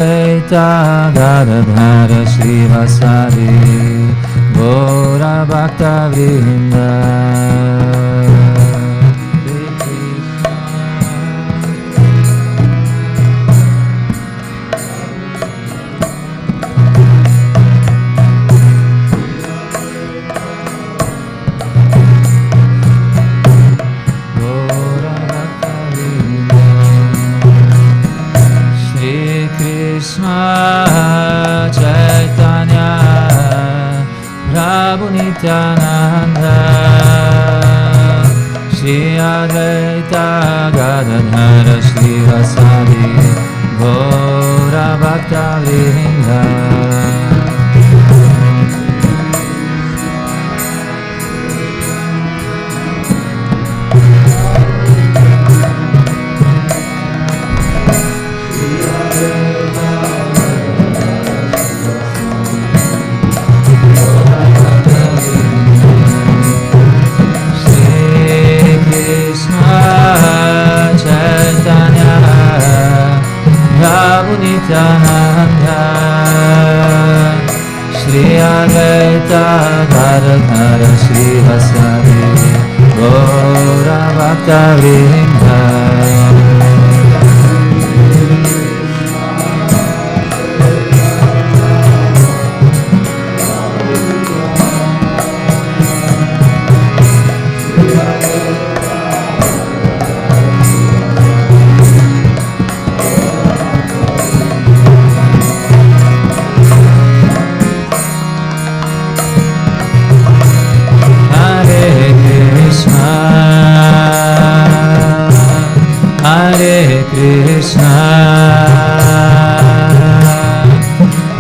Gadadhara Srivasadi Gora Bhakta Vrinda Nityananda Shri Advaita Gadadhara Srivasadi Gora Bhakta Vrinda Nityananda Shri Advaita Gadadhara Srivasadi Gora Bhakta Vrinda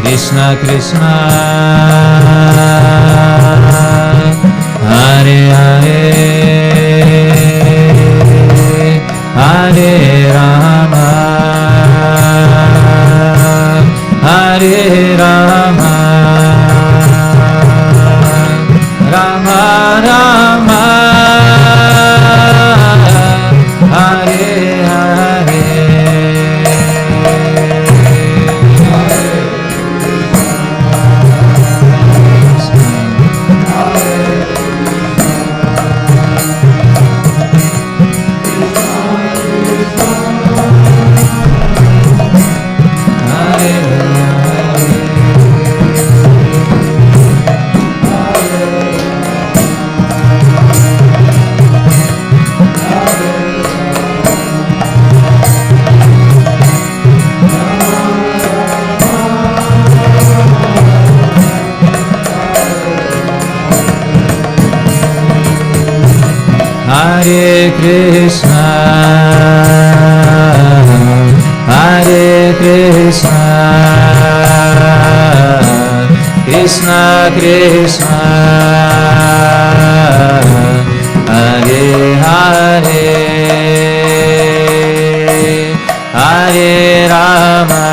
Krishna Krishna Hare Hare Hare Rama Hare Rama Rama Rama Hare Hare Hare Krishna Hare Krishna Krishna Krishna Hare Hare Hare Rama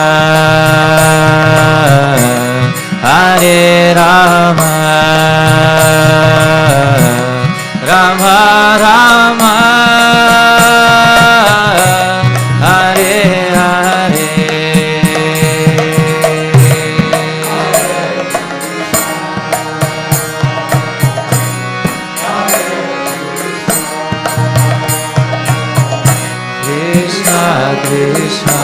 Hare Rama Rama Rama Hare Hare Krishna Krishna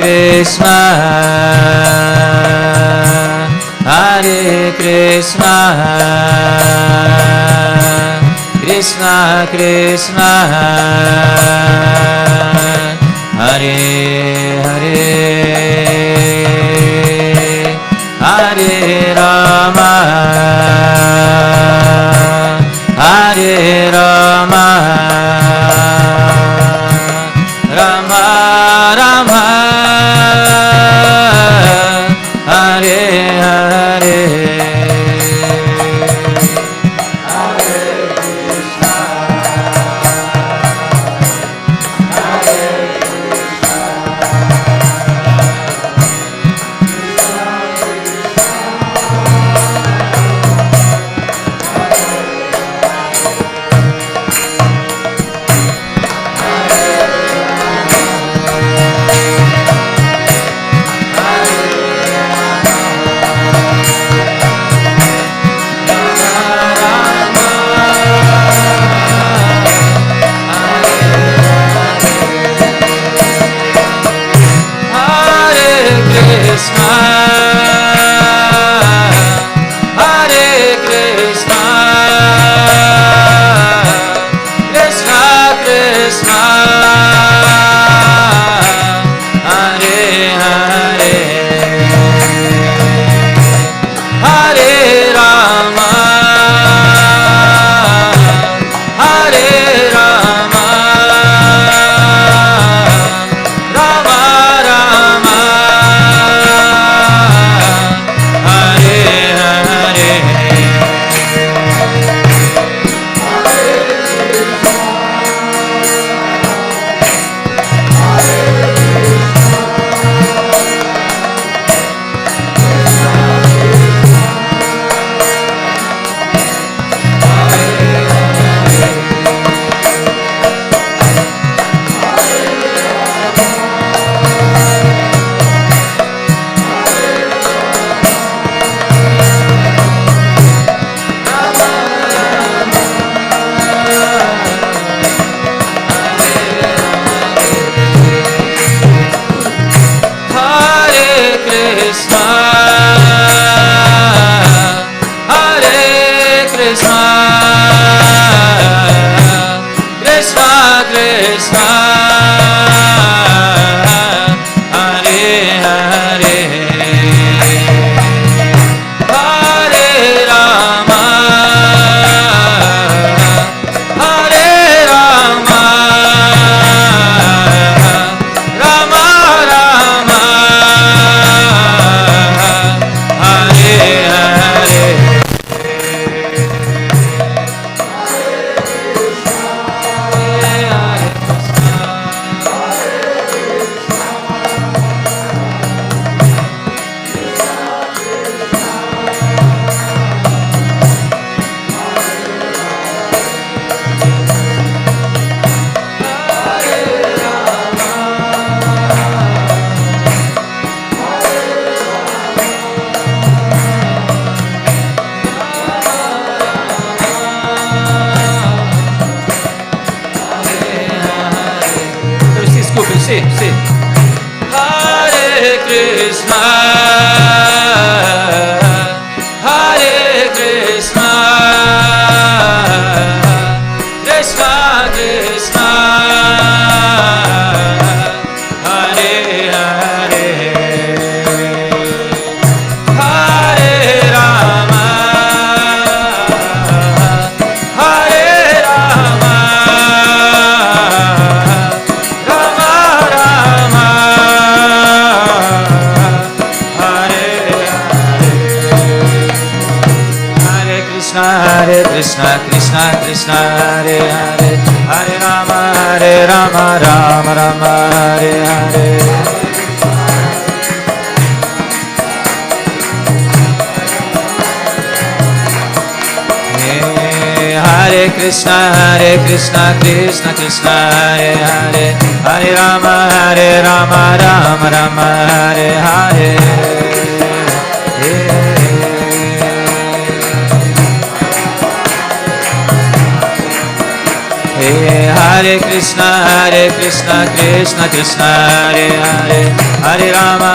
Krishna Hare Krishna Krishna Krishna Hare Hare Hare Rama Hare Rama Rama Rama Hare Hare Hare Rama, Hare Rama, Rama Rama, Hare Hare. Hare Krishna, Hare Krishna, Krishna Krishna, Hare Hare, Hare Rama, Hare Rama, Rama Rama, Hare Hare Krishna, Krishna Krishna, Hare Hare, Hare Rama, Rama Rama, Hare Hare. Hare Krishna, Krishna Krishna, Hare Hare, Hare Rama, Rama Rama, Hare Hare. Hare Krishna, Krishna Krishna, Hare Hare, Hare Rama,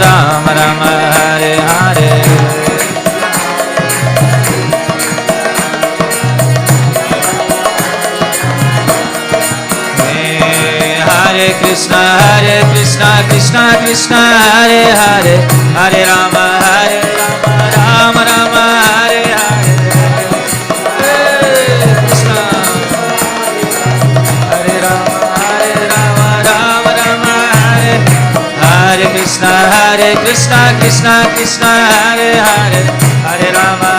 Rama Rama, Hare Hare. Hare Krishna, Krishna Krishna, Hare Hare, Hare Rama, Rama Rama, Hare Hare. Hare Krishna, Hare Rama, Rama Rama, Hare Hare. Krishna, Krishna Krishna, Hare Hare, Hare Rama,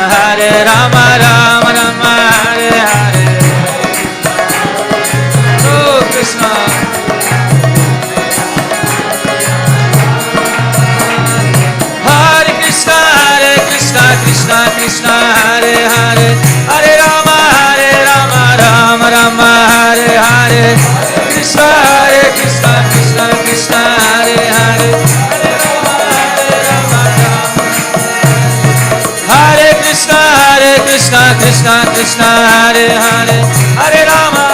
Rama Rama, Hare Hare. Oh Krishna. Hare Krishna, Krishna Hare Hare, Hare Rama, Rama Rama, Hare Hare. Krishna, Krishna Hare Hare, Hare Rama, Rama. Hare Krishna, Krishna Hare Hare, Hare Rama,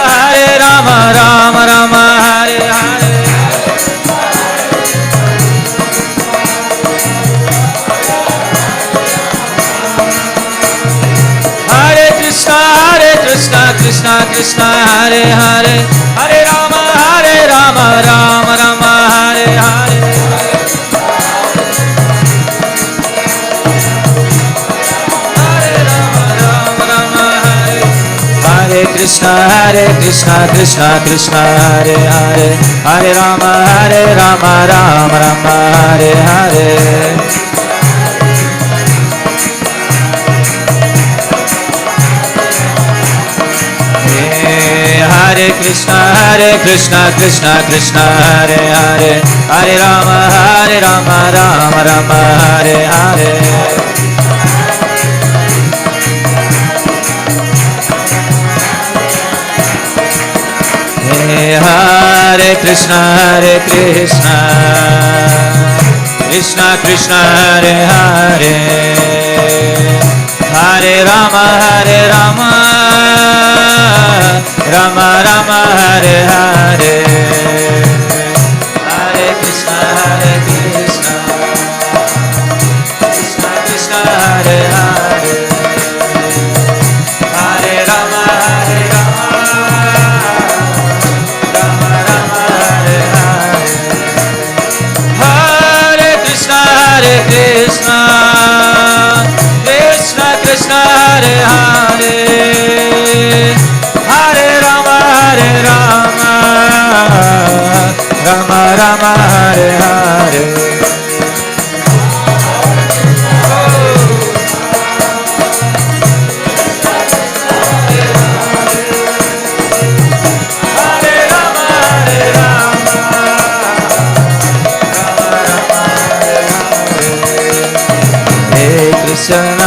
Rama Rama, Hare Hare. Krishna Hare Hare, Hare Rama, Rama Rama, Hare Hare. Krishna Krishna Krishna Hare Hare Hare Rama Rama Rama Hare Hare Hare Krishna Krishna Krishna Hare Hare Hare Rama Rama Rama Hare Hare Hare Krishna Krishna Krishna Hare Hare Hare Rama Rama Rama Hare Hare Hare Krishna Krishna Krishna Hare Hare Hare Rama Rama Rama Hare Hare Hare Krishna Krishna Krishna Hare Hare Hare Rama Rama Rama Hare Hare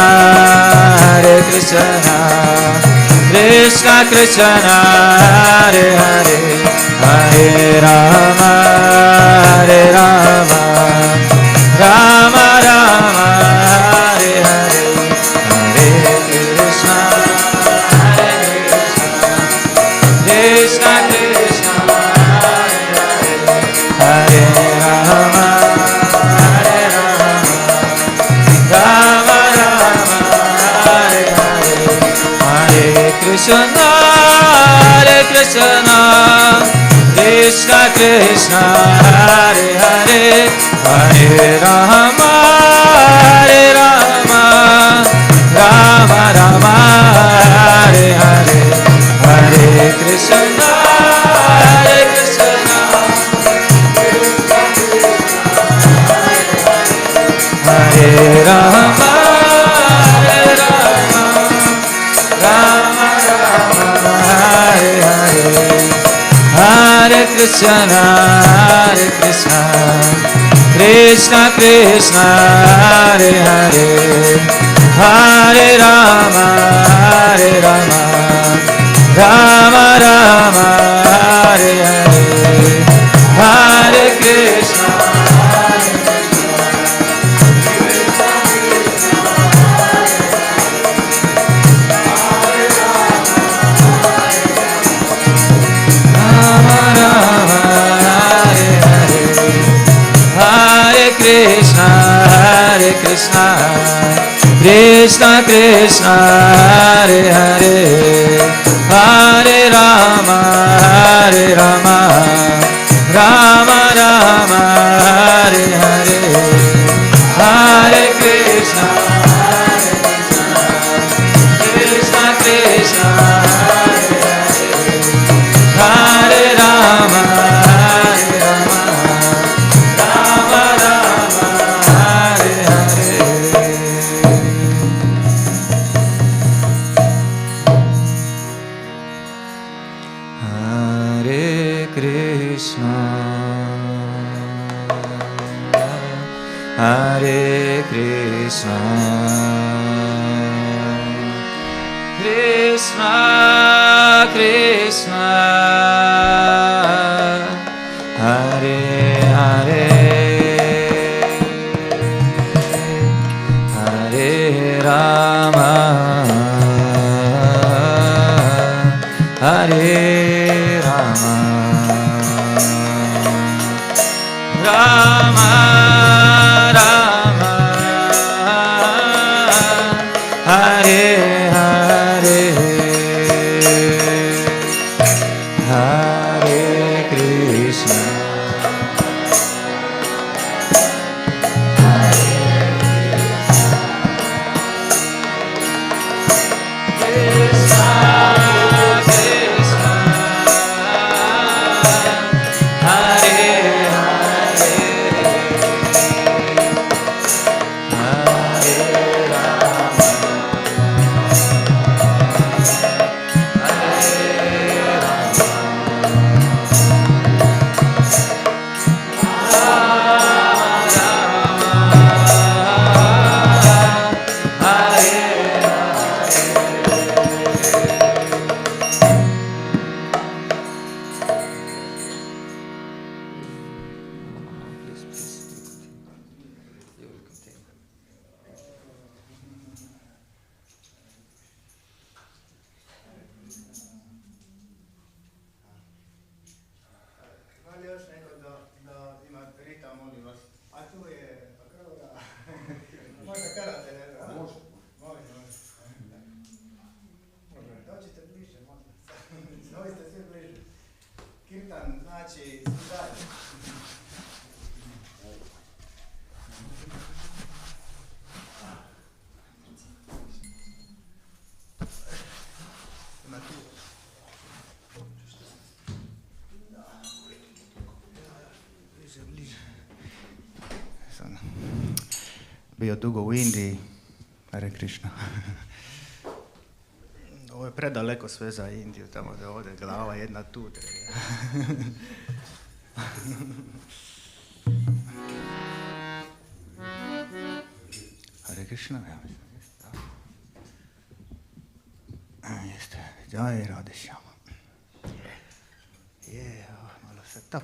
Hare Krishna Krishna Krishna Hare Hare Hare Rama Rama Rama Hare Hare Hare Krishna Krishna Krishna Hare Rama Krishna Krishna Krishna Hare Hare Hare Rama Rama Rama Hare Hare Hare Krishna Hare Rama Hare Krishna Krishna Krishna Hare Hare Hare Rama Rama Rama Hare Hare Hare Krishna Hare Krishna Krishna Krishna Hare Hare Hare Rama Rama Rama Hare Hare Hare Krishna Krishna Krishna Hare Rama Hare Krishna Krishna Krishna Hare Hare Hare Rama Hare Rama Rama Hare Hare Hare Krishna Krishna bio dugo u Indiji. Hare Krišna. Ovo je predaleko sve za Indiju, tamo da ode glava jedna tu. Hare Krišna, ja mislim. Jeste, jaj radiš jama. Malo se tap.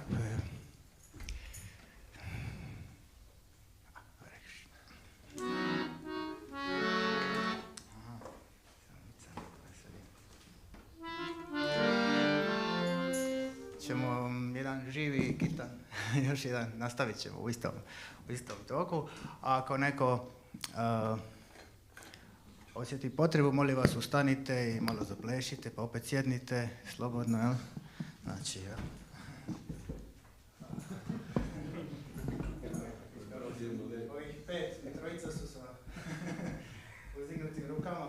Ćemo jedan živi kitan, još jedan, nastavit ćemo u istom toku. A ako neko osjeti potrebu, molim vas ustanite i malo zaplešite, pa opet sjednite, slobodno, jel? Znači, jel? Ovih 5, trojica su sa uzdignutim rukama.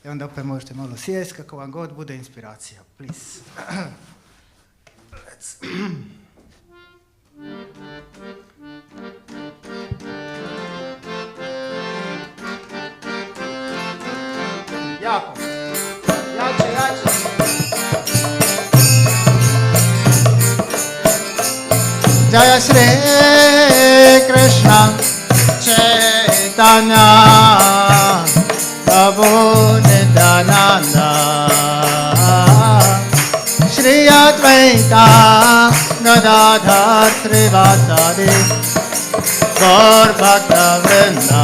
I onda opet možete malo sjesti kako vam god bude inspiracija, please. Jako. Jače. Jaya Shri Krishna Chaitanya Prabhu Nityananda Shri Advaita Gadadhar Srivasadi Gaur Bhakta Vrinda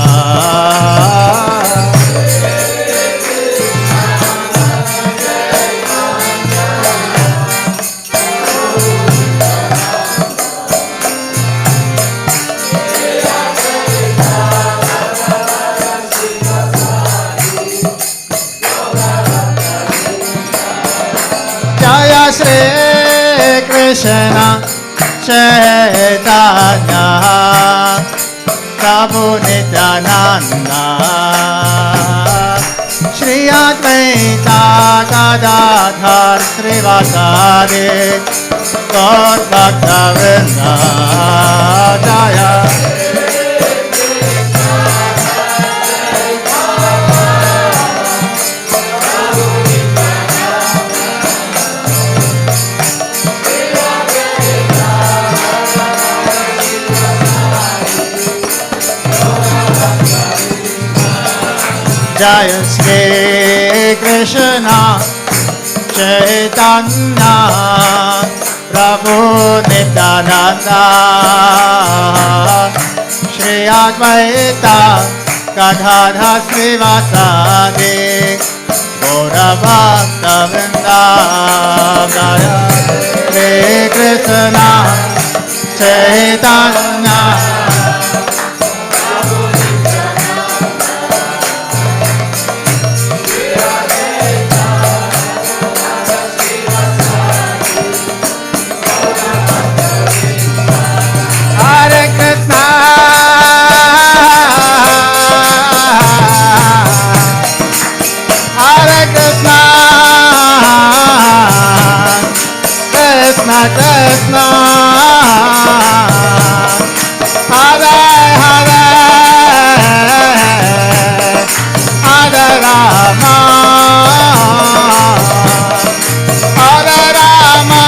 Shri Krishna Chaitanya Prabhu Nityananda Shri Advaita Gadadhar Srivasadi Gaur Bhakta Vrinda Jaya Jaya Shri Krishna Chaitanya Prabhu Nityananda Shri Advaita Gadadhar Srivasadi Gaura Bhakta Vrinda Jaya Shri Krishna Chaitanya Krishna Hare Hare Hare Rama Hare Rama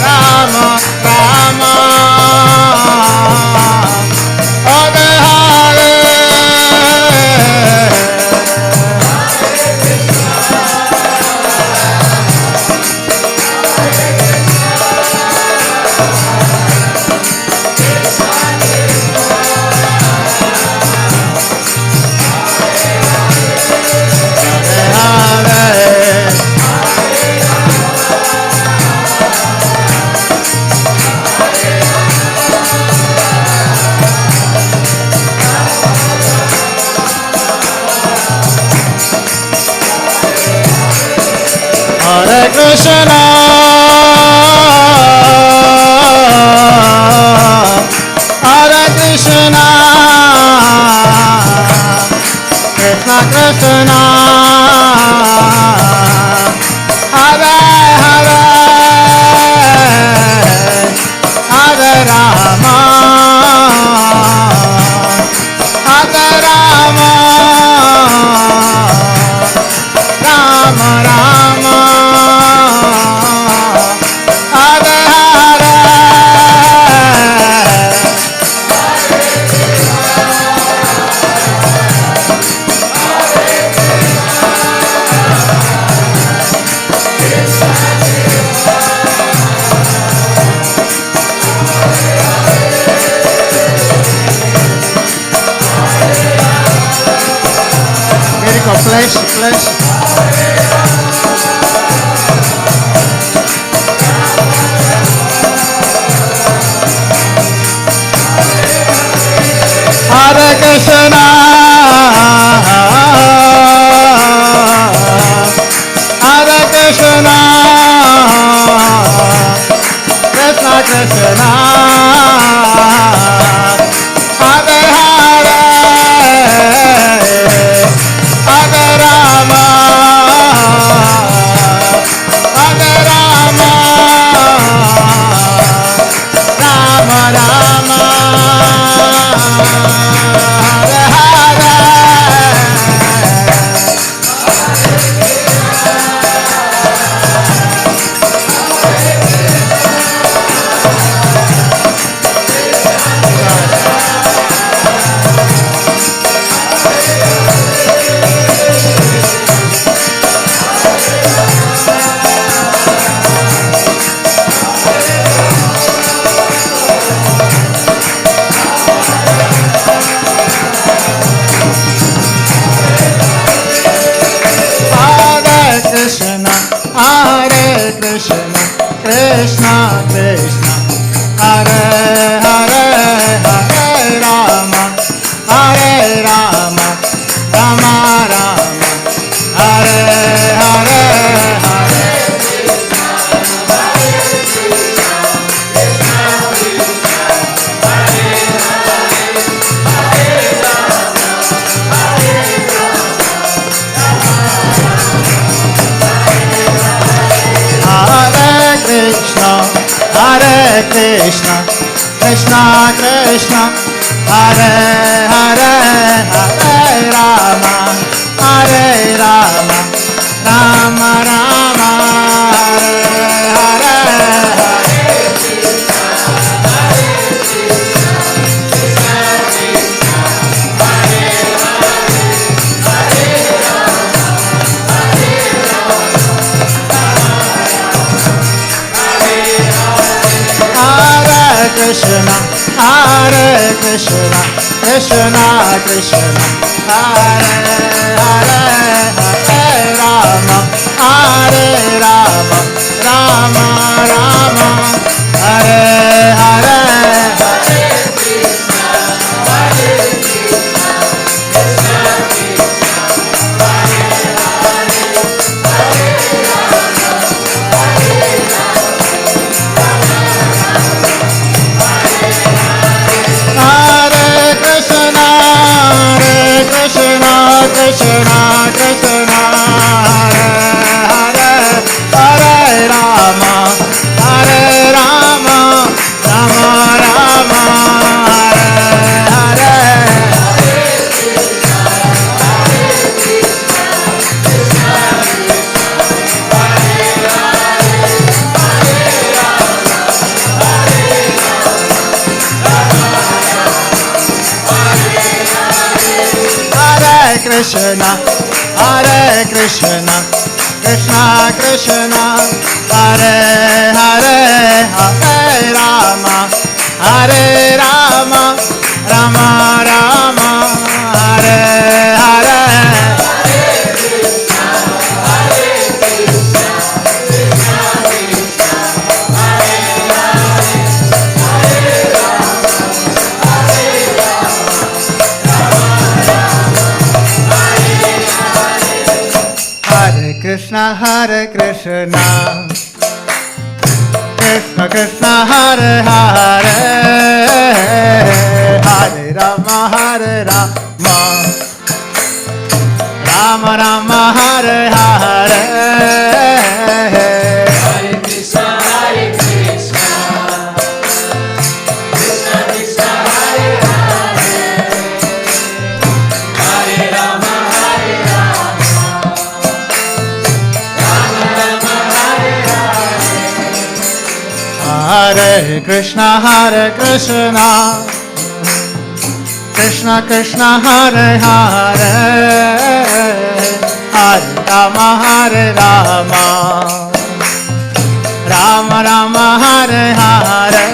Rama Rama Hare Hare Hare Krishna Hare Krishna Krishna Krishna Hare Hare Hare Rama pleši, pleši. Hare Krishna, Hare Krishna, Krishna Krishna, Hare Hare, Hare Rama, Hare Rama, Rama Rama, Hare Hare. Hare Krishna, Krishna Krishna, Hare Hare, Hare Rama, Hare Rama, Rama Rama, Hare Hare, Hare Krishna, Hare Krishna, Krishna Krishna, Hare Hare, Hare Rama, Hare Rama, Rama Hare Krishna, Hare Krishna, Krishna Krishna, Hare Hare, Hare Rama, Hare Rama, Rama Rama, Hare Hare, Hare Krishna, Hare Krishna, Krishna Krishna, Hare Hare, Hare Rama, Hare Rama, Hare Krishna, Hare Krishna, Krishna Krishna, Hare Hare, Hare Rama, Hare Rama, Rama Rama, Hare Hare, Hare Krishna, Hare Krishna, Krishna Krishna, Hare Hare, Hare Rama, Hare Rama, Hare Krishna, Hare Krishna, Krishna Krishna, Hare Hare, Hare Rama, Hare Rama, Rama Rama, Hare Hare, Hare Krishna, Hare Krishna, Krishna Krishna, Hare Hare, Hare Rama, Hare Rama, Hare Krishna, Hare Krishna, Krishna Krishna, Hare Hare, Hare Rama, Hare Rama, Rama Rama, Hare Hare, Hare Krishna, Hare Krishna, Krishna Krishna, Hare Hare, Hare Rama, Hare Rama, Rama Rama, Hare Hare. Hare Krishna, Hare Krishna, Krishna Krishna, Hare Hare, Hare Rama, Hare Rama, Rama Rama, Hare Hare, Hare Krishna, Hare Krishna, Krishna Krishna, Hare Hare, Hare Rama, Hare Rama, Rama Rama, Hare Hare. Hare Krishna, Hare Krishna, Krishna Krishna, Hare Hare, Hare Rama, Hare Rama, Rama Rama, Hare Hare,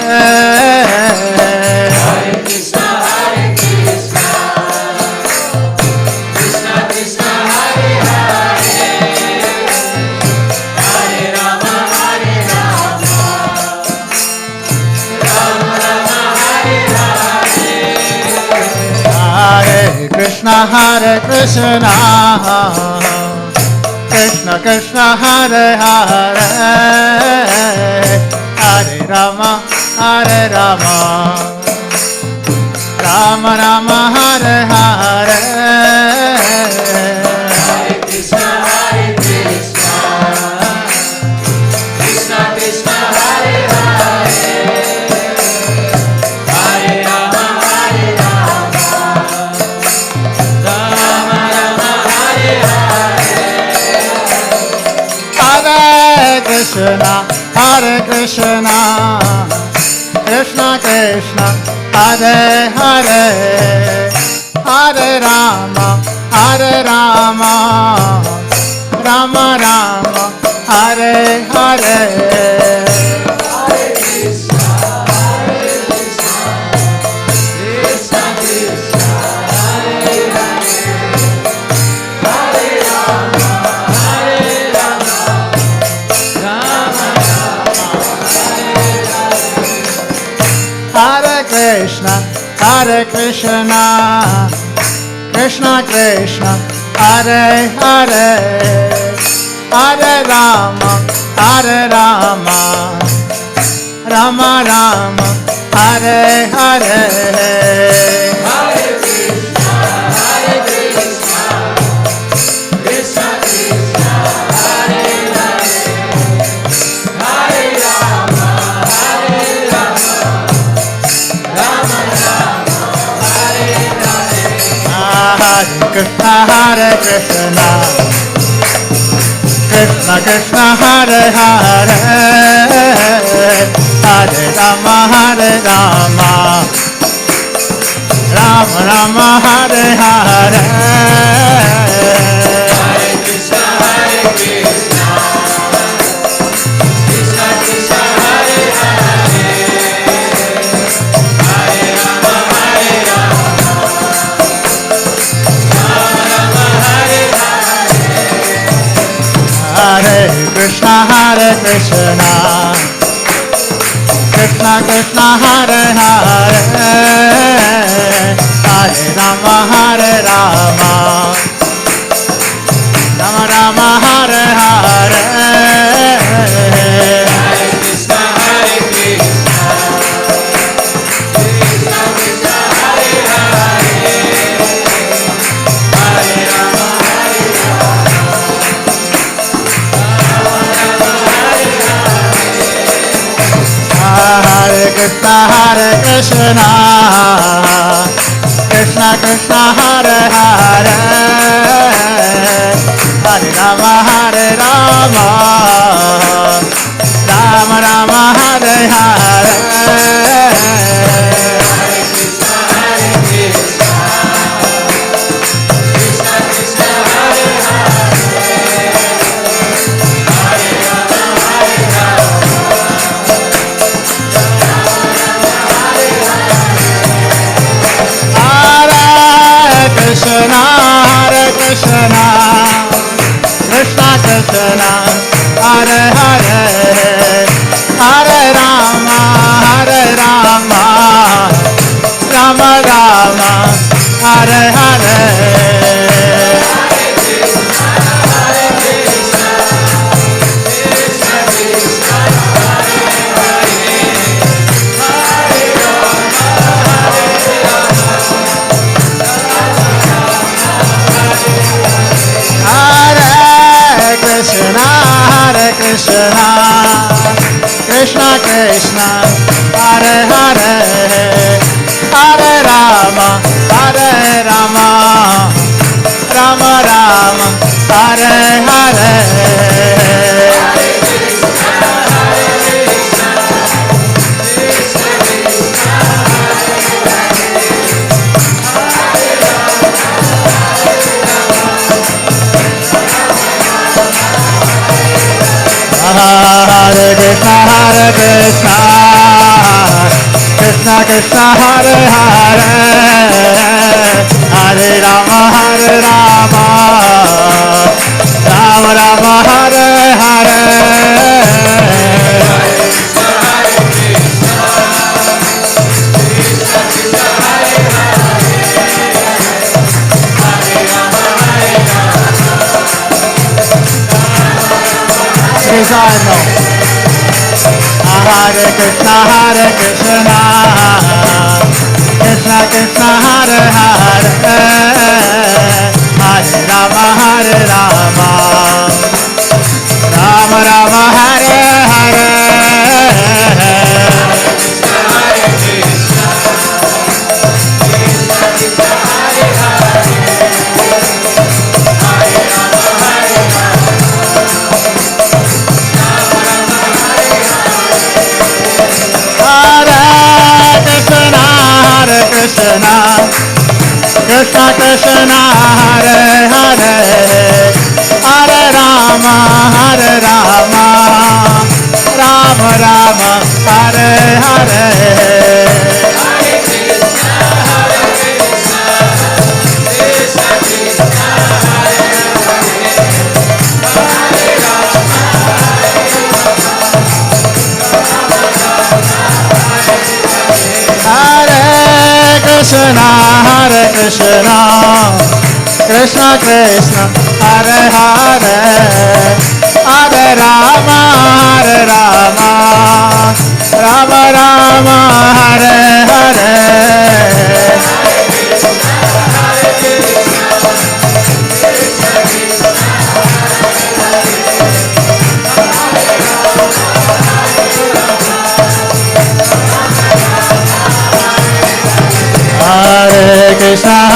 Hare Krishna, Hare Krishna, Krishna Krishna, Hare Krishna Hare Krishna Krishna Krishna Hare Hare Hare Rama Hare Rama Rama Rama Hare Hare Hare Krishna Krishna Krishna Hare Hare Hare Rama Hare Rama Rama Rama Hare Hare Hare Krishna Krishna Krishna Hare Hare Hare Rama Rama Rama Hare Hare Hare Krishna Krishna Krishna Hare Hare Hare Rama Rama Rama Hare Hare Krishna Krishna Krishna Hare Hare Hare Rama Rama Rama Hare Hare Hare Krishna Krishna Krishna Hare Hare Hare Rama Rama Rama Hare Hare Hare Krishna Krishna Krishna Hare Hare Hare Rama Rama Rama Hare Hare Hare Krishna Krishna Krishna Hare Hare Hare Rama Rama Rama Hare Hare Krishna Krishna Krishna Hare Hare Hare Rama Rama Rama Hare Hare Hare Krishna Krishna Krishna Krishna Hare Hare Hare Rama Hare Krishna Krishna Krishna Hare Hare Hare Rama Rama Rama Hare Hare Hare Krishna Krishna Krishna Krishna Hare Hare Hare Rama Hare Krishna Krishna Krishna Hare Hare Hare Rama Rama Rama Hare Hare Hare Krishna Krishna Krishna Hare Hare Hare Rama Rama Rama Hare Hare Hare Krishna Krishna Krishna Hare Hare Hare Rama Rama Rama Hare Hare svi zajedno. Hare Krišna, Krišna Krišna, Hare Hare, Hare Rama, Rama Rama, Hare Hare. Krishna Krishna Hare Hare, Hare Rama, Rama Rama, Hare Hare. Hare Krishna,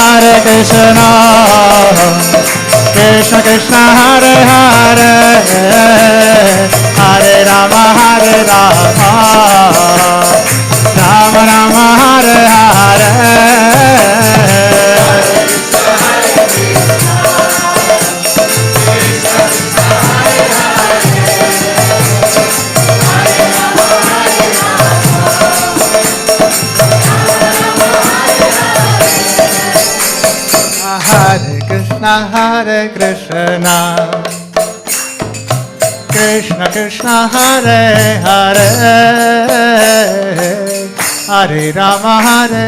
Krishna Krishna, Hare Hare, Hare Rama, Hare Krishna, Krishna Krishna, Hare Hare, Hare Rama, Rama Rama, Hare Hare. Hare Krishna, Krishna Krishna, Hare Hare, Hare Rama,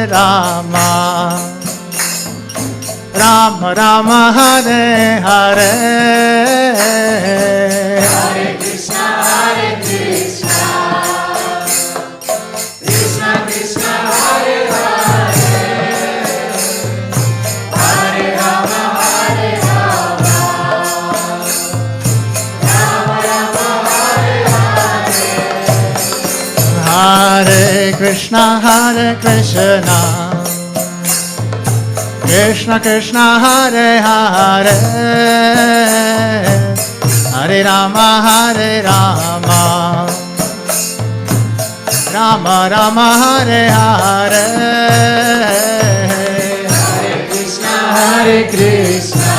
Rama Rama, Hare Hare. Hare Krishna, Krishna Krishna, Hare Hare, Hare Rama, Rama Rama, Hare Hare. Hare Krishna, Krishna Krishna, Hare Hare, Hare Rama, Hare Krishna, Krishna Krishna, Hare Hare, Hare Rama, Rama Rama, Hare Hare. Hare Krishna,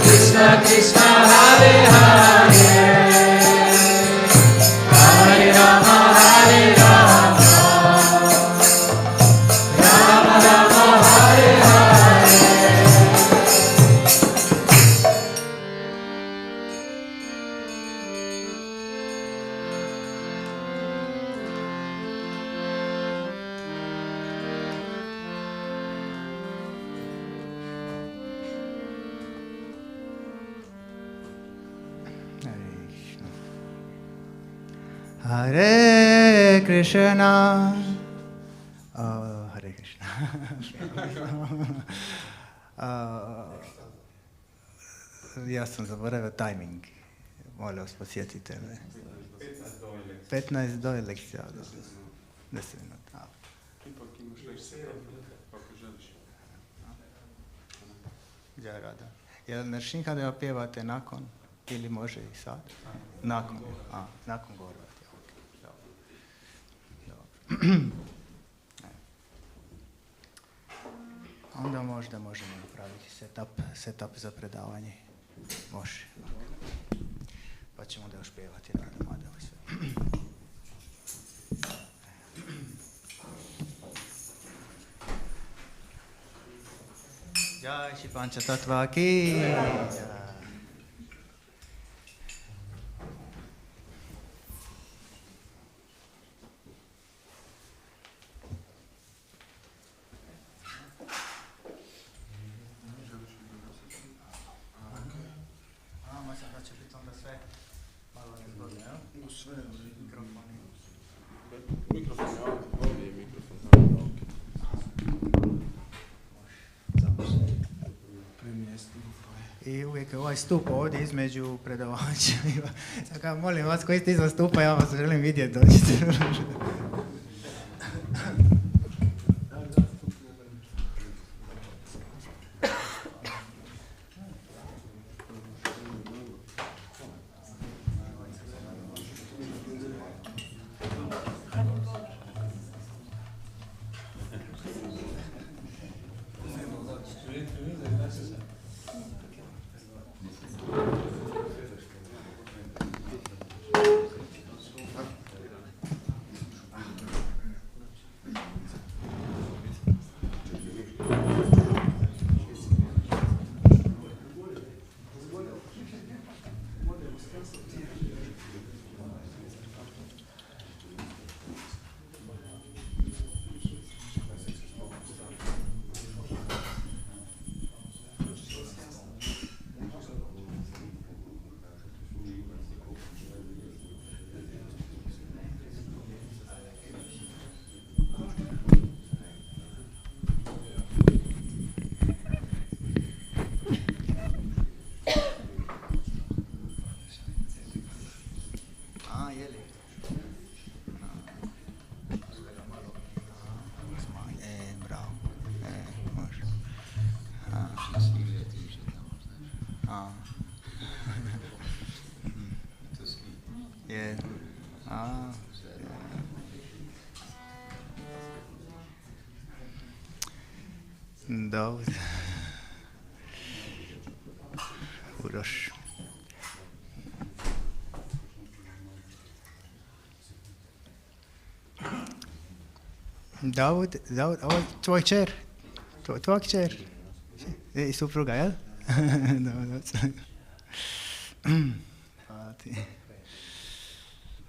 Krishna Krishna, Hare Hare, Hare Rama, Rama Rama, Hare Hare. Hare Krishna, Hare Krishna. Ja sam zaboravio tajming. Molim vas, podsjetite me. 15 do je lekcija. 10 minuta. Ipak imaš lekcije, ako želiš. Ja rada. Jel Nrsinha da pjevate nakon ili može i sad? Nakon. Nakon govora. Onda možda možemo napraviti setup za predavanje. Može. Pa ćemo da još pjevati nadam i sve. Jai Shri Pancha Tattva ki. Mislim da će biti onda sve otprilike ovaj stup ovdje između predavača. Sada molim vas koji ste izvan stupa, ja vas želim vidjeti, dođite. Dobro. Uroš. Davud, ovo je tvoj kćer? Tvoj kćer? I supruga, jel? Dobro. Hvala ti.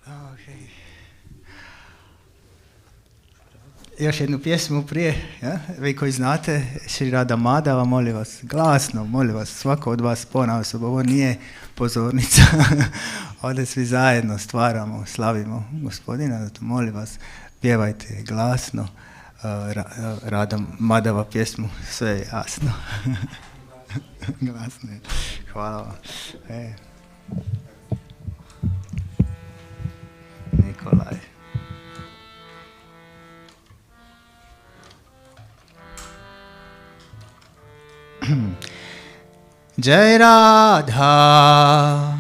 Okay. Još jednu pjesmu prije, ja? Vi koji znate, Šri Rada Madava, molim vas, glasno, molim vas, svako od vas ponaosob, ovo nije pozornica, ovdje svi zajedno stvaramo, slavimo Gospodina, zato molim vas, pjevajte glasno, Rada Madava pjesmu, sve je jasno. Glasno je. Hvala vam. Nikolaj. Jai Radha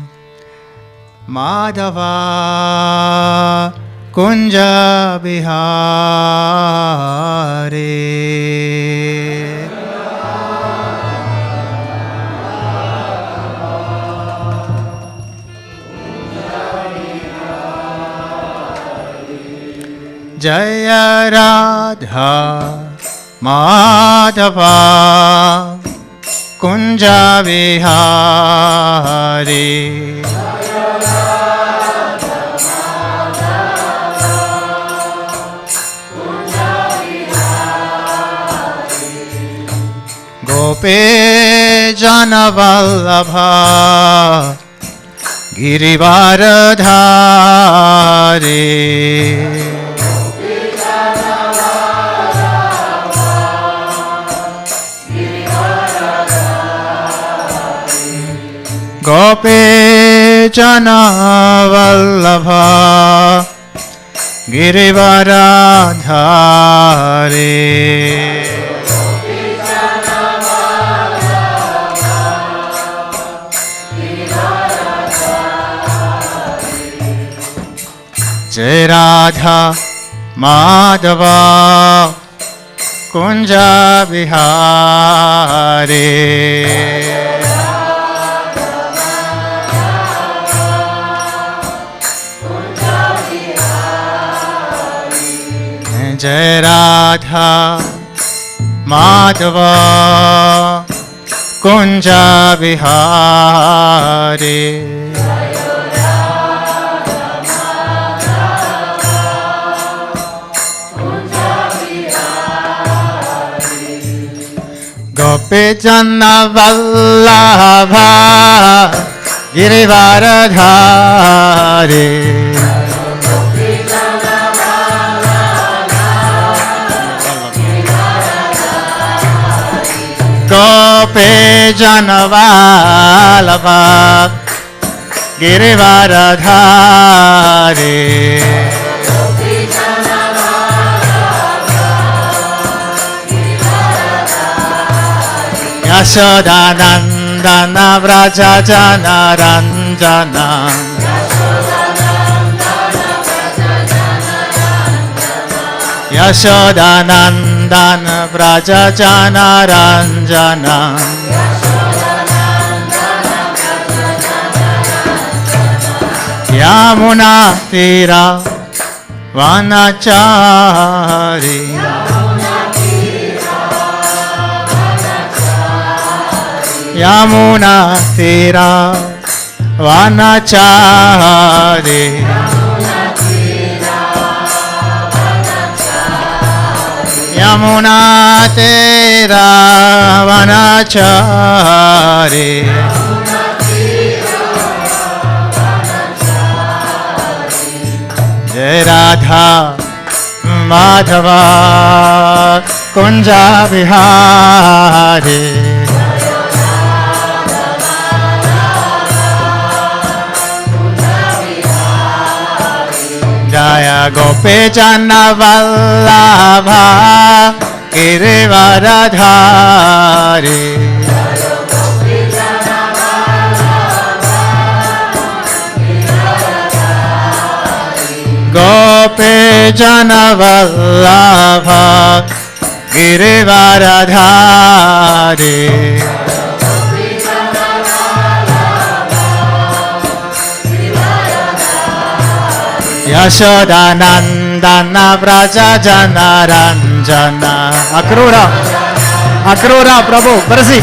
Madhava Kunja Bihari Jai Radha Madhava Kunja Vihari Gope Jana Vallabha Girivaradhari Gopi Jana Vallabha Girivaradhari Jai Radha Madhava Kunja Bihari Jai Radha Madhava Kunja Vihari Gopi Jana Vallabha Girivaradhari Go Gope जनवल्लभा Girivardhari Yashodanandan Vraj जनरञ्जन Yashodanandan Vraj जनरञ्जन Yamuna तीरा वनचारी यमुना तीरा वनचारी यमुना तीरा वनचारी जय राधा माधवा कुंज विहारी जय गोपी जन वल्लभा गिरिवरधारी गोपी जन वल्लभा गिरिवरधारी यशोदानन्दन व्रज जनरञ्जन अक्रूरा प्रभु बरसी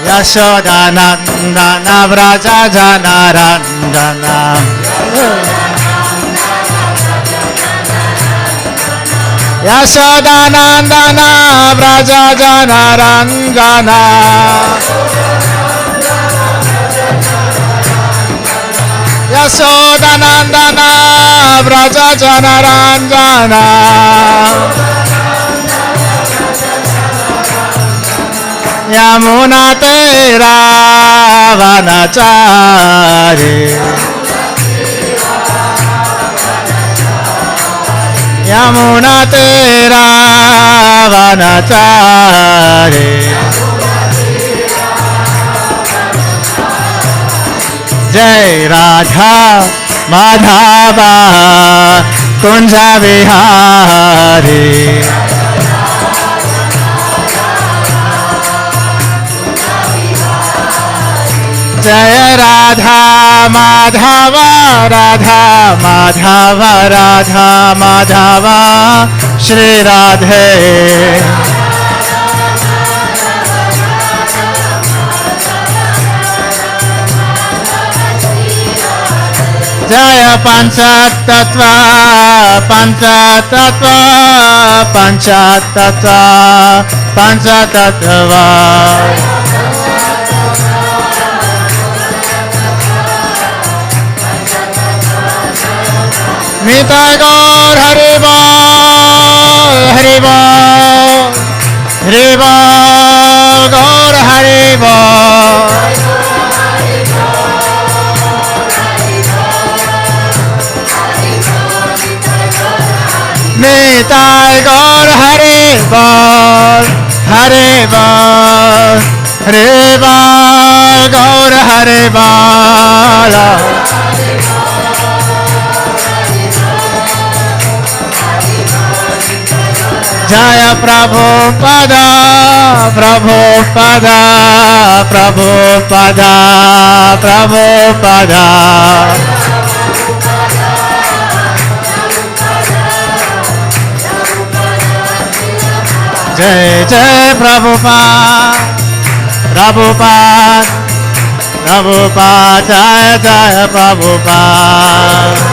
यशोदानन्दन व्रज जनरञ्जन यशोदानन्दन व्रज जनरञ्जन यशोदानन्दन व्रज जनरञ्जन यमुना तीरा वनचारी यमुना तीरा वनचारी जय राधा माधवा कुंज विहारी जय राधा माधव राधा माधव राधा माधव श्री राधे जय पंचतत्व पंचतत्व पंचतत्व पंचतत्व निताय गौर हरि बोल हरि बोल हरि बोल गौर हरि बोल निताय गौर हरि बोल हरि बोल हरि बोल गौर हरि बोल जय प्रभुपदा प्रभुपदा प्रभुपदा प्रभुपदा जय जय प्रभुपाद प्रभुपाद प्रभुपाद जय जय Prabhupada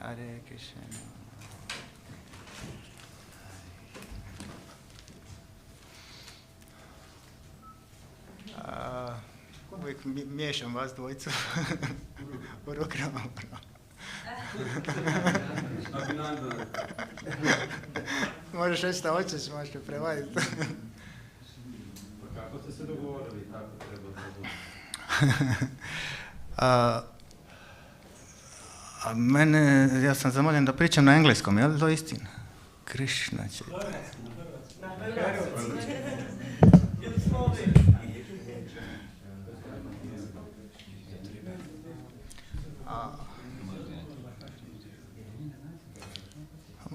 Hare Krishna. Uvijek miješam vas dvojicu. U rukama. Možeš reći šta hoćeš, možeš me prevaditi. Pa kako ste se dogovorili, tako treba da bude? Mene, ja sam zamoljen da pričam na engleskom, je li to istina? Krišna će...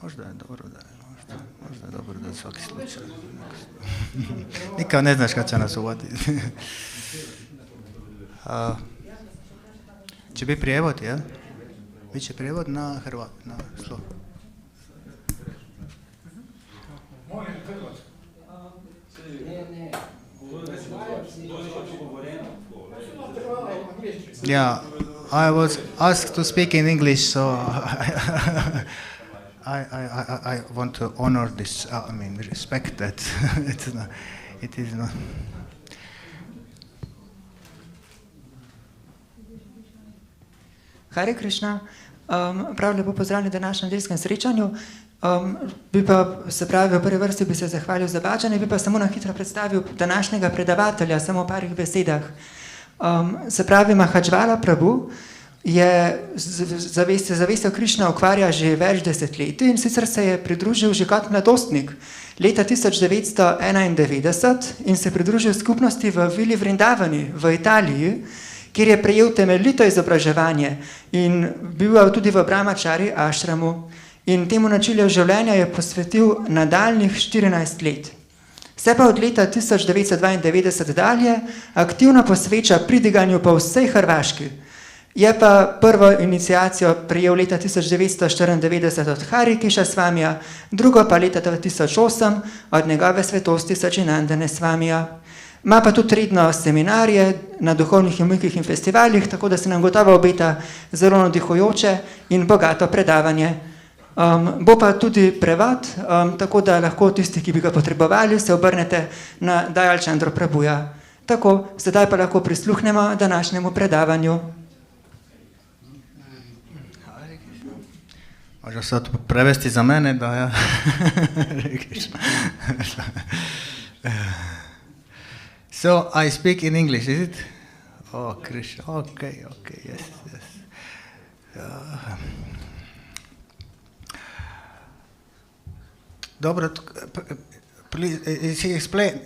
Možda je dobro da je, možda je dobro da je svaki slučaj. Nikad ne znaš kad će nas uvoditi. Će biti prijevod, jel? Biće prijevod na Hrvat, na slovo. Yeah, I was asked to speak in English, so I want to honor this. I mean, respect that. It is not. Hare Krišna, prav lepo pozdravljeni na današnjem nedeljskem srečanju. Bi pa, se pravi, v prvi vrsti bi se zahvalil za vačanje, bi pa samo na hitro predstavil današnjega predavatelja, samo v parih besedah. Se pravi, Maha Jvala Prabhu je zavestjo Krišna ukvarja že več desetletij in sicer se je pridružil že kot mladostnik leta 1991 in se pridružil skupnosti v Vili Vrindavani v Italiji, kjer je prejel temeljito izobraževanje in bil tudi v Brahmachari ashramu in temu načinu življenja je posvetil nadaljnjih 14 let. Se pa od leta 1992 dalje aktivno posveča pridiganju po vsej Hrvaški. Je pa prvo iniciacijo prejel leta 1994 od Hare Krišna Svamija, drugo pa leta 2008 od njegove svetosti Sačinandane Svamija. Ima pa tudi redno seminarje na duhovnih umikih in festivalih, tako da se nam gotovo obeta zelo navdihujoče in bogato predavanje. Bo pa tudi prevod, tako da lahko tisti, ki bi ga potrebovali, se obrnete na Dayal Chandra Prabhuja. Tako, sedaj pa lahko prisluhnemo današnjemu predavanju. Možda sad prevesti za mene da ja... So, I speak in English, is it? Oh, Krishna, okay, yes. Dobro, please, is he explain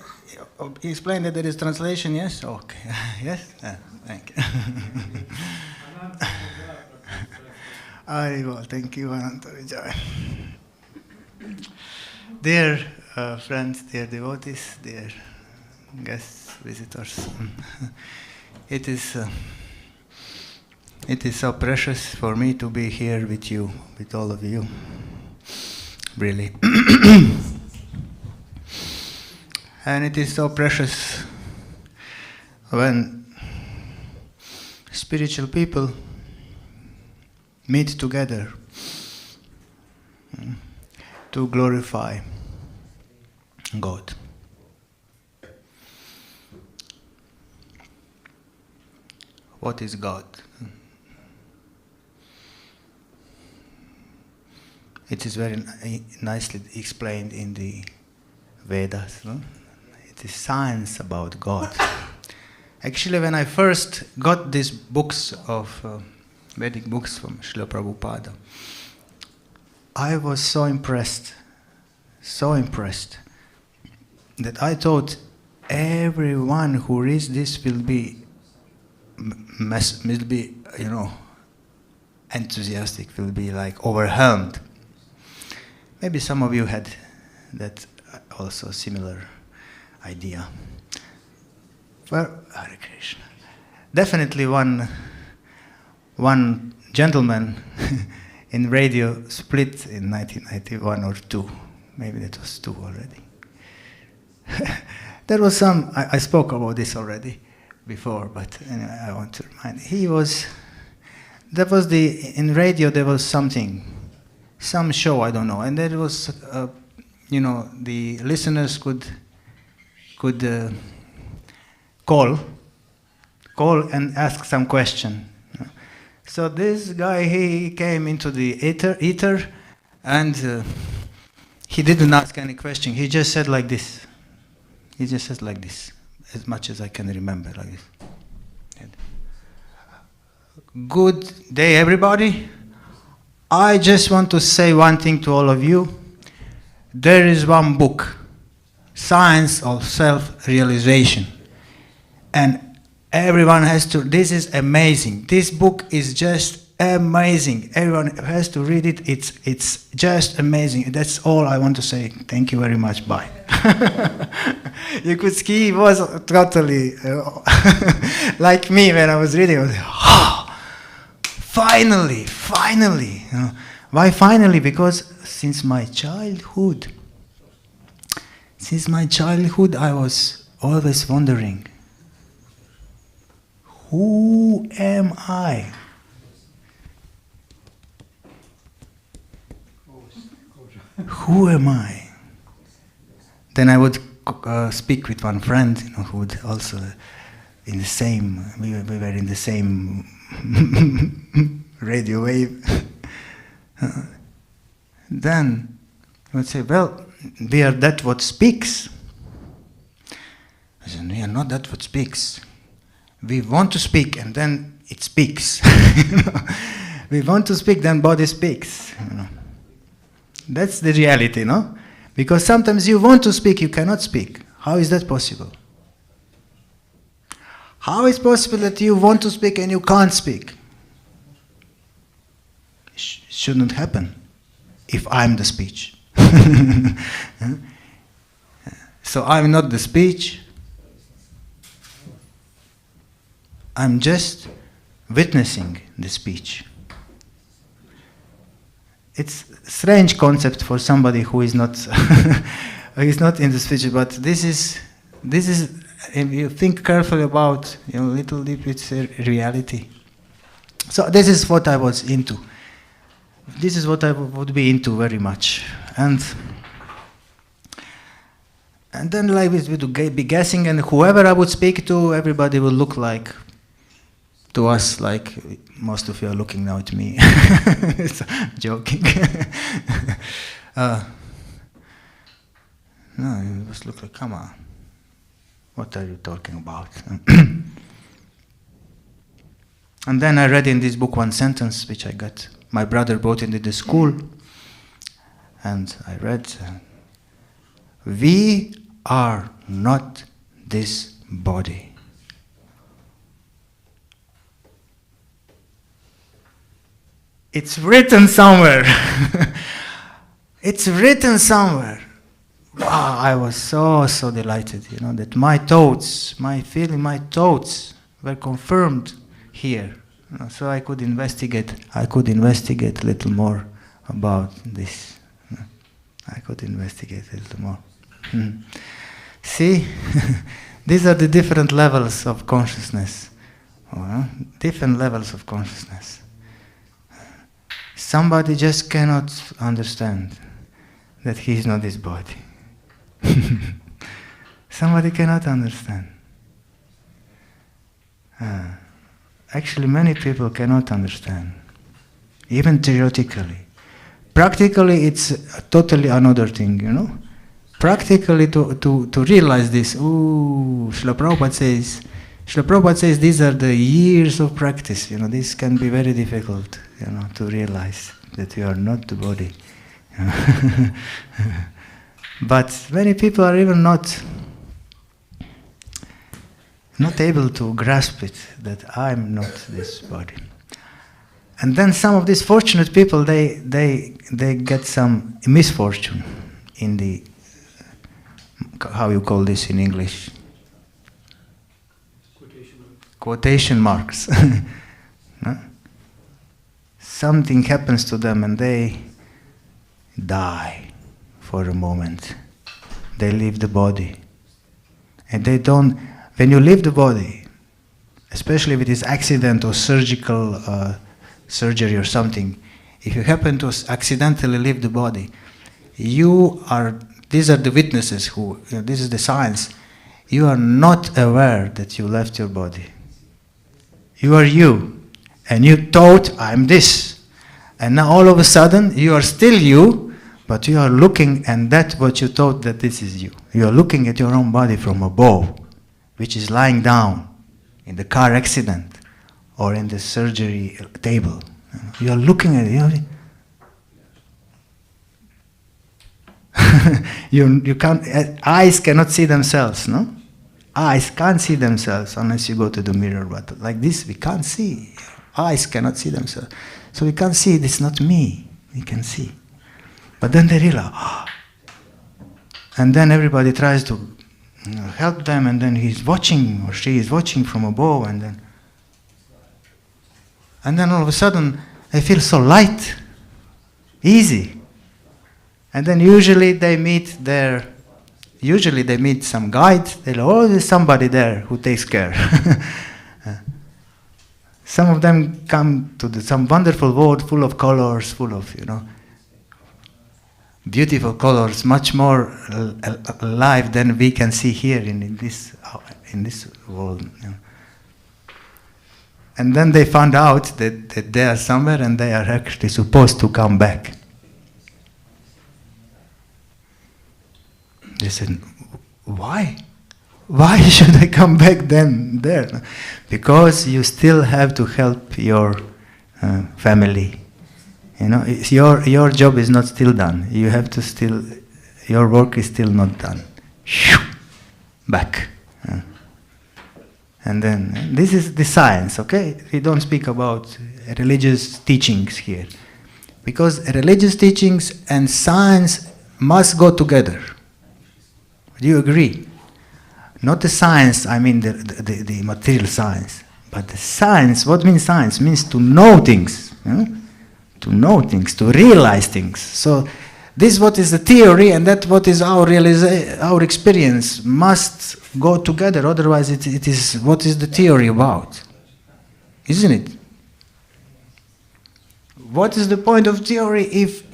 that there is translation, yes? Okay, yes? Thank you. Well, thank you, Anantarijai. Dear friends, dear devotees, dear guests, visitors, it is so precious for me to be here with you, with all of you, really. And it is so precious when spiritual people meet together to glorify God. What is God? It is very nicely explained in the Vedas. No? It is science about God. Actually, when I first got these books of Vedic books from Srila Prabhupada, I was so impressed that I thought everyone who reads this will be enthusiastic, will be like overwhelmed. Maybe some of you had that also similar idea. Well, Hare Krishna. Definitely one gentleman in radio split in 1991 or 2. Maybe that was 2 already. There was some, I spoke about this already before, but anyway, I want to remind. He was that was in radio there was some show, I don't know, and there was, the listeners could call and ask some question. So this guy, he came into the ether and he didn't ask any question. He just said like this. He just said like this, as much as I can remember, like this. Good day, everybody. I just want to say one thing to all of you. There is one book, Science of Self-Realization. And everyone has to, this is amazing. This book is just amazing. Everyone has to read it. It's just amazing. That's all I want to say. Thank you very much. Bye. You could see he was totally like me when I was reading. I was like, oh, finally. Why finally? Because since my childhood, I was always wondering, who am I? Who am I? Then I would speak with one friend, who would also we were in the same radio wave. Then I would say, well, we are that what speaks. I said, we are not that what speaks. We want to speak, and then it speaks. We want to speak, then body speaks. That's the reality, no? Because sometimes you want to speak, you cannot speak. How is that possible? How is it possible that you want to speak and you can't speak? It shouldn't happen if I'm the speech. So I'm not the speech. I'm just witnessing the speech. It's a strange concept for somebody who is not in the speech, but this is if you think carefully about little bit, it's a reality. So this is what I was into. This is what I would be into very much, and then like we would be guessing, and whoever I would speak to, everybody would look like to us like most of you are looking now at me. So, joking. No, it was look like, come on, what are you talking about? And then I read in this book one sentence which I got. My brother brought into the school, and I read, we are not this body. It's written somewhere. It's written somewhere. Wow, I was so delighted, that my thoughts were confirmed here. So I could investigate a little more about this. See, these are the different levels of consciousness. Different levels of consciousness. Somebody just cannot understand that he is not his body. Somebody cannot understand. Actually, many people cannot understand, even theoretically. Practically, it's totally another thing, Practically, to realize this, Srila Prabhupada says these are the years of practice. This can be very difficult, to realize that you are not the body. But many people are even not able to grasp it, that I'm not this body. And then some of these fortunate people, they get some misfortune in the, how you call this in English? Quotation marks. No? Something happens to them and they die for a moment. They leave the body. And they don't, when you leave the body, especially with this accident or surgical surgery or something, if you happen to accidentally leave the body, these are the witnesses this is the science, you are not aware that you left your body. You are you, and you thought, I'm this. And now all of a sudden, you are still you, but you are looking, and that's what you thought that this is you. You are looking at your own body from above, which is lying down in the car accident or in the surgery table. You are looking at it. You can't. Eyes cannot see themselves, no? Eyes can't see themselves unless you go to the mirror. But like this, we can't see. Eyes cannot see themselves, so we can't see. It's not me. We can see, but then they realize, and then everybody tries to help them, and then he's watching or she is watching from above, and then all of a sudden they feel so light, easy. And then usually they meet some guide. There's somebody there who takes care. Some of them come to some wonderful world full of colors, full of, beautiful colors, much more alive than we can see here in this world. And then they found out that they are somewhere and they are actually supposed to come back. They said, why? Why should I come back then there? Because you still have to help your family. Your job is not still done. You have to still, your work is still not done. Back. And then, this is the science, okay? We don't speak about religious teachings here. Because religious teachings and science must go together. Do you agree? Not the science, I mean the material science. But the science, what means science? Means to know things. To know things, to realize things. So this what is the theory, and that what is our experience must go together. Otherwise it is, what is the theory about? Isn't it? What is the point of theory if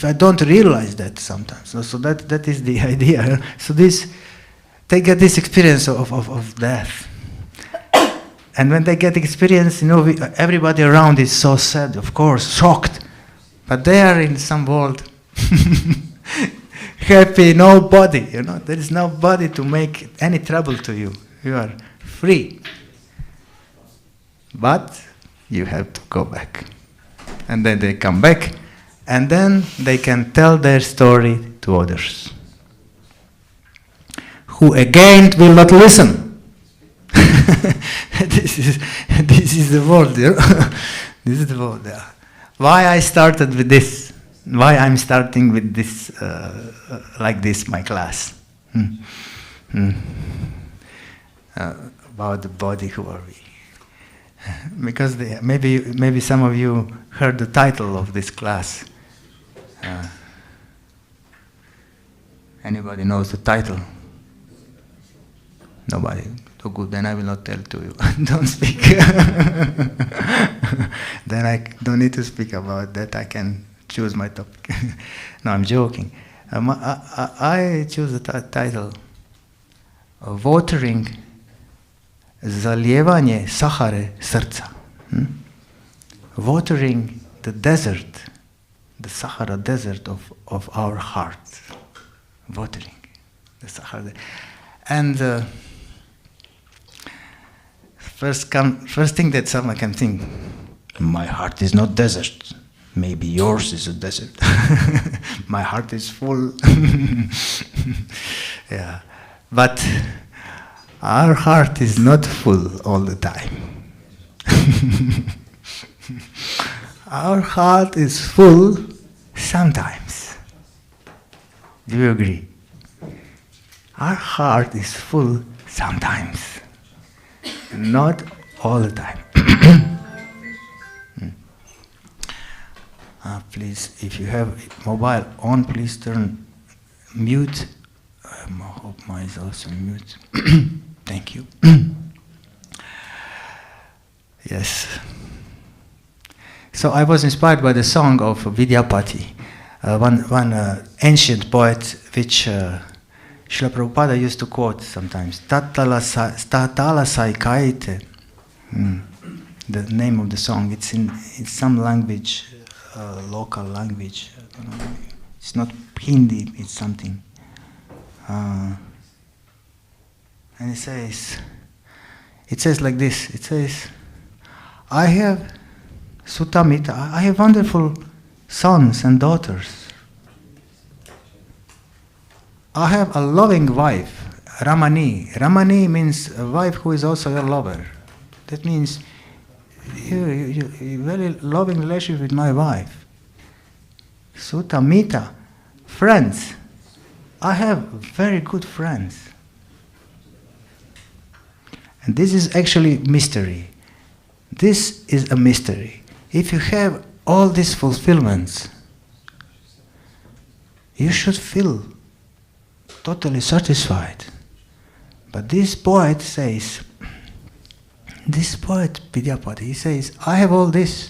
I don't realize that sometimes? So that is the idea. So they get this experience of death, and when they get experience, everybody around is so sad, of course, shocked, but they are in some world, happy, nobody. There is nobody to make any trouble to you. You are free, but you have to go back. And then they come back, and then they can tell their story to others, who again will not listen. This is the world. This is the world. Why I started with this? Why I'm starting with this, like this, my class? About the body, who are we? Because maybe some of you heard the title of this class. Anybody knows the title? Nobody. So good, then I will not tell to you. Don't speak. Then I don't need to speak about that. I can choose my topic. No, I'm joking. I choose the title, Watering zalivati Sahare, srca. Watering the desert, the Sahara desert of our heart. Watering the Sahara. And first thing that someone can think, my heart is not desert. Maybe yours is a desert. My heart is full. Yeah, but our heart is not full all the time. Our heart is full sometimes. Do you agree? Our heart is full sometimes, not all the time. Please, if you have mobile on, please turn mute. I hope mine is also mute. Thank you. Yes. So I was inspired by the song of Vidyapati, one ancient poet which Srila Prabhupada used to quote sometimes. Tatala Saikaite. The name of the song. It's in some language, local language. I don't know. It's not Hindi. It's something. And it says like this. It says, I have Sutamita. I have wonderful sons and daughters. I have a loving wife, Ramani. Ramani means a wife who is also your lover. That means you very loving relationship with my wife. Sutamita, friends. I have very good friends. And this is actually mystery. This is a mystery. If you have all these fulfillments, you should feel totally satisfied. But this poet says, Vidyapati, he says, I have all this,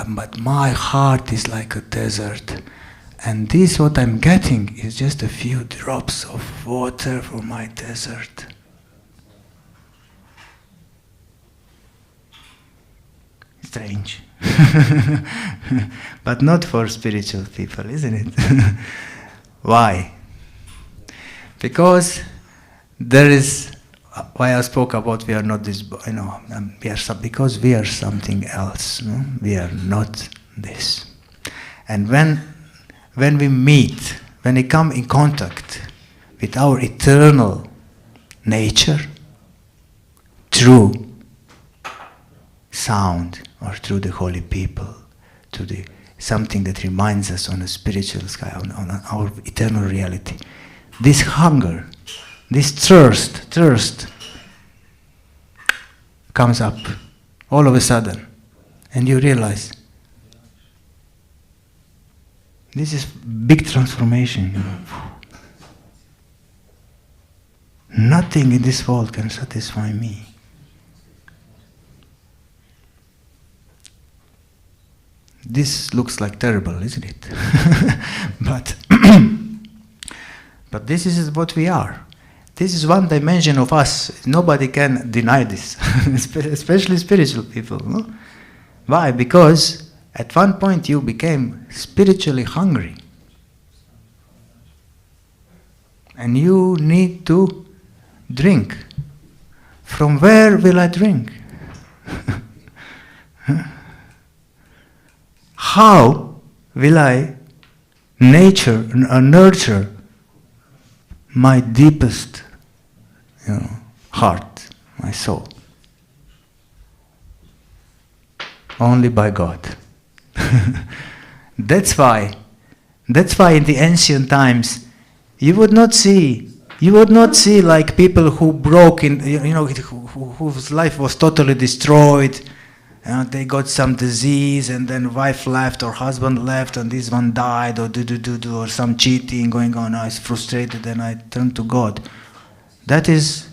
but my heart is like a desert. And this, what I'm getting, is just a few drops of water for my desert. Strange. But not for spiritual people, isn't it? Why? Because there is, why I spoke about we are not this, because we are something else. No? We are not this. And when we meet, when we come in contact with our eternal nature, through sound or through the holy people, to the something that reminds us on a spiritual sky, on our eternal reality, this hunger, this thirst comes up all of a sudden, and you realize this is big transformation. Nothing in this world can satisfy me. This looks like terrible, isn't it? But this is what we are. This is one dimension of us. Nobody can deny this, especially spiritual people. No? Why? Because at one point you became spiritually hungry. And you need to drink. From where will I drink? How will I nurture my deepest, heart, my soul? Only by God. That's why in the ancient times you would not see like people who broke in, whose life was totally destroyed. They got some disease, and then wife left or husband left, and this one died, or or some cheating going on. I was frustrated, and I turned to God. That is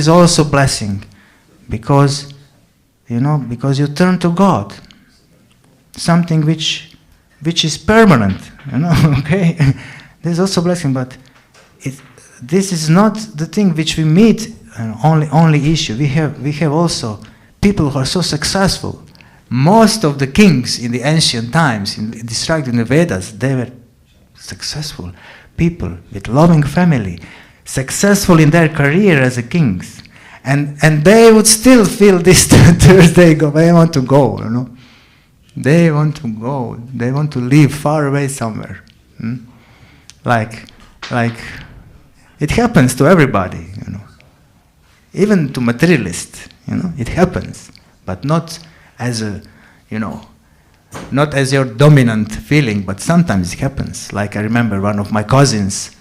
also blessing, because you turn to God, something which is permanent. Okay, there's also blessing, but this is not the thing which we meet. Only issue we have also. People who are so successful. Most of the kings in the ancient times, described in the Vedas, they were successful people with loving family, successful in their career as a kings, and they would still feel this Thursday. They want to go. They want to go. They want to live far away somewhere. Like it happens to everybody. Even to materialists. It happens, but not as not as your dominant feeling, but sometimes it happens. Like I remember one of my cousins,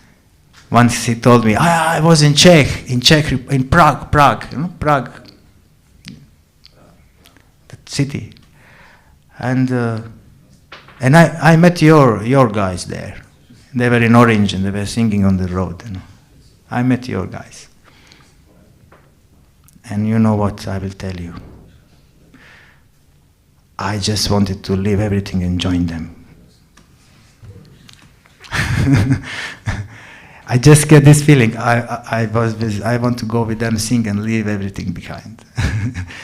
once he told me, I was in Prague, Prague, that city, and I met your guys there. They were in orange and they were singing on the road. I met your guys. And you know what I will tell you. I just wanted to leave everything and join them. I just get this feeling. I want to go with them, sing and leave everything behind.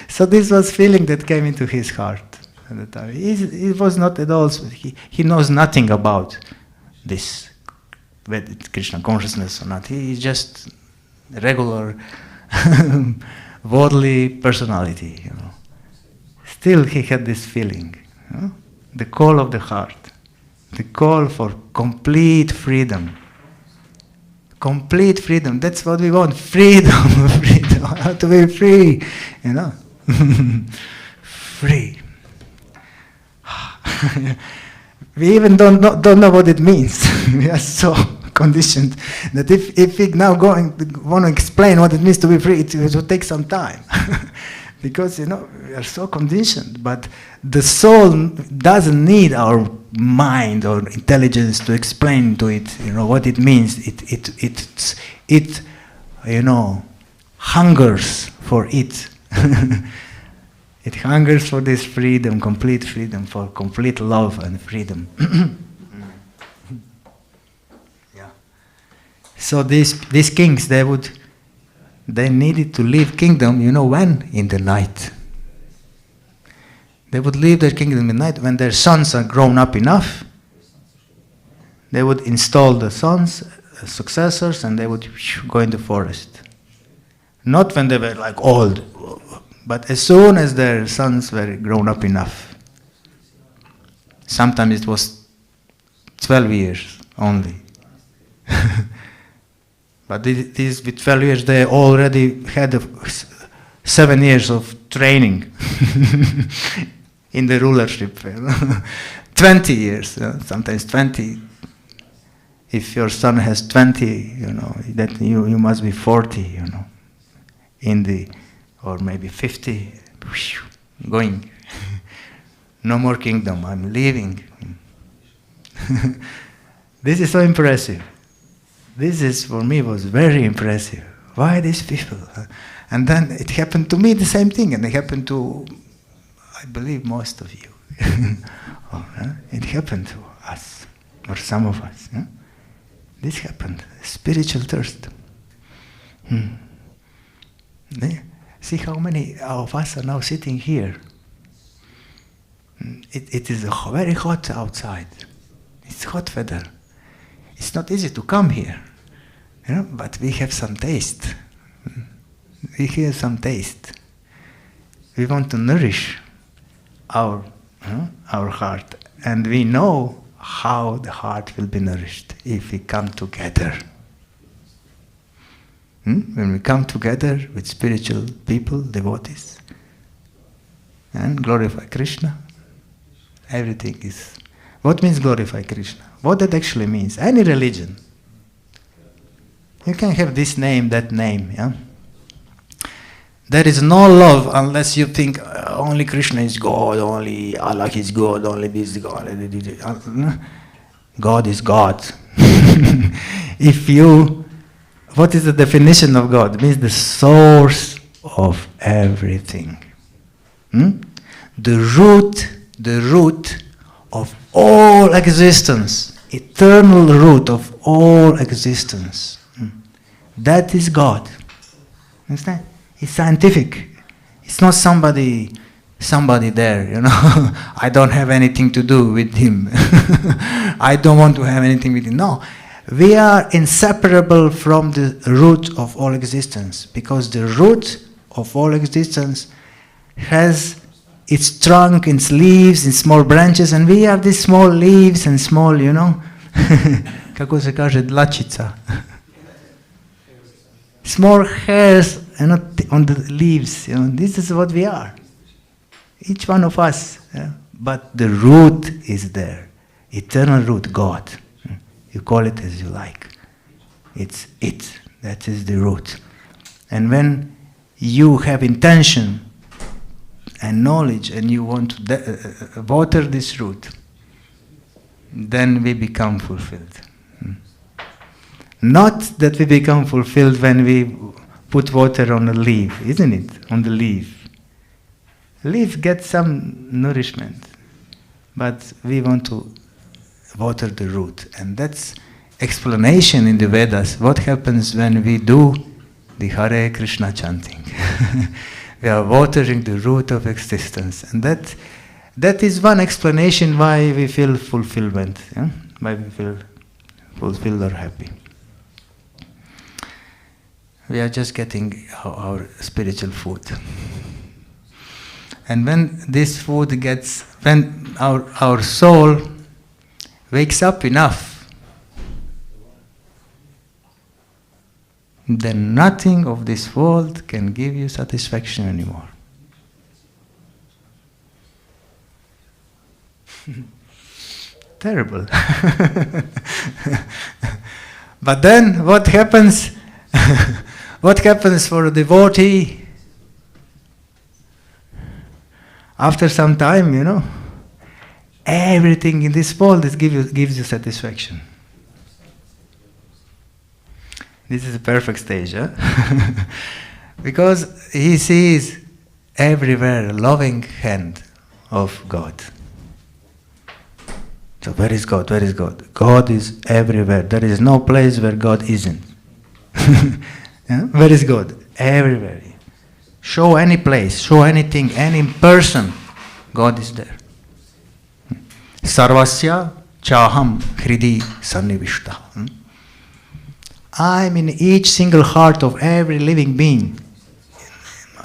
So this was feeling that came into his heart at the time. It was not at all. He knows nothing about this Krishna consciousness or not. He is just a regular worldly personality. You know. Still, he had this feeling. You know? The call of the heart. The call for complete freedom. Complete freedom. That's what we want. Freedom. Freedom. How to be free. You know. Free. We even don't know what it means. We are so conditioned that if we now want to explain what it means to be free, it will take some time. Because, we are so conditioned. But the soul doesn't need our mind or intelligence to explain to it, what it means. It hungers for it. It hungers for this freedom, complete freedom, for complete love and freedom. Yeah. So these kings, they needed to leave kingdom, when? In the night. They would leave their kingdom in the night when their sons are grown up enough. They would install the sons, successors, and they would go in the forest. Not when they were like old, but as soon as their sons were grown up enough. Sometimes it was 12 years only. But these with 12 years, they already had 7 years of training in the rulership. 20 years, sometimes 20. If your son has 20, that you must be 40, or maybe 50, going. No more kingdom, I'm leaving. This is so impressive. This for me was very impressive. Why these people? And then it happened to me the same thing, and it happened to, I believe, most of you. It happened to us, or some of us. This happened, spiritual thirst. See how many of us are now sitting here. It is very hot outside. It's hot weather. It's not easy to come here, but we have some taste. We have some taste. We want to nourish our heart, and we know how the heart will be nourished if we come together. When we come together with spiritual people, devotees, and glorify Krishna, everything is... What means glorify Krishna? What that actually means? Any religion. You can have this name, that name, yeah? There is no love unless you think only Krishna is God, only Allah is God, only this is God. God is God. What is the definition of God? It means the source of everything. The root of all existence, eternal root of all existence. That is God. Understand? It's scientific. It's not somebody there, I don't have anything to do with him. I don't want to have anything with him. No. We are inseparable from the root of all existence, because the root of all existence has its trunk, its leaves, its small branches, and we have these small leaves and small, kako se kaže, dlačica. Small hairs on the leaves, this is what we are. Each one of us. But the root is there. Eternal root, God. You call it as you like. It's it. That is the root. And when you have intention and knowledge and you want to water this root, then we become fulfilled. Not that we become fulfilled when we put water on a leaf, isn't it? On the leaf. Leaf gets some nourishment, but we want to water the root. And that's explanation in the Vedas. What happens when we do the Hare Krishna chanting? We are watering the root of existence. And that is one explanation why we feel fulfillment, yeah? Why we feel fulfilled or happy. We are just getting our spiritual food. And when this food when our soul wakes up enough, then nothing of this world can give you satisfaction anymore. Terrible. But then what happens? What happens for a devotee? After some time, everything in this world gives you satisfaction. This is a perfect stage, huh? Because he sees everywhere a loving hand of God. So where is God? Where is God? God is everywhere. There is no place where God isn't. Yeah? Where is God? Everywhere. Show any place, show anything, any person, God is there. Sarvasya chaham hridi sannivishta. I'm in each single heart of every living being.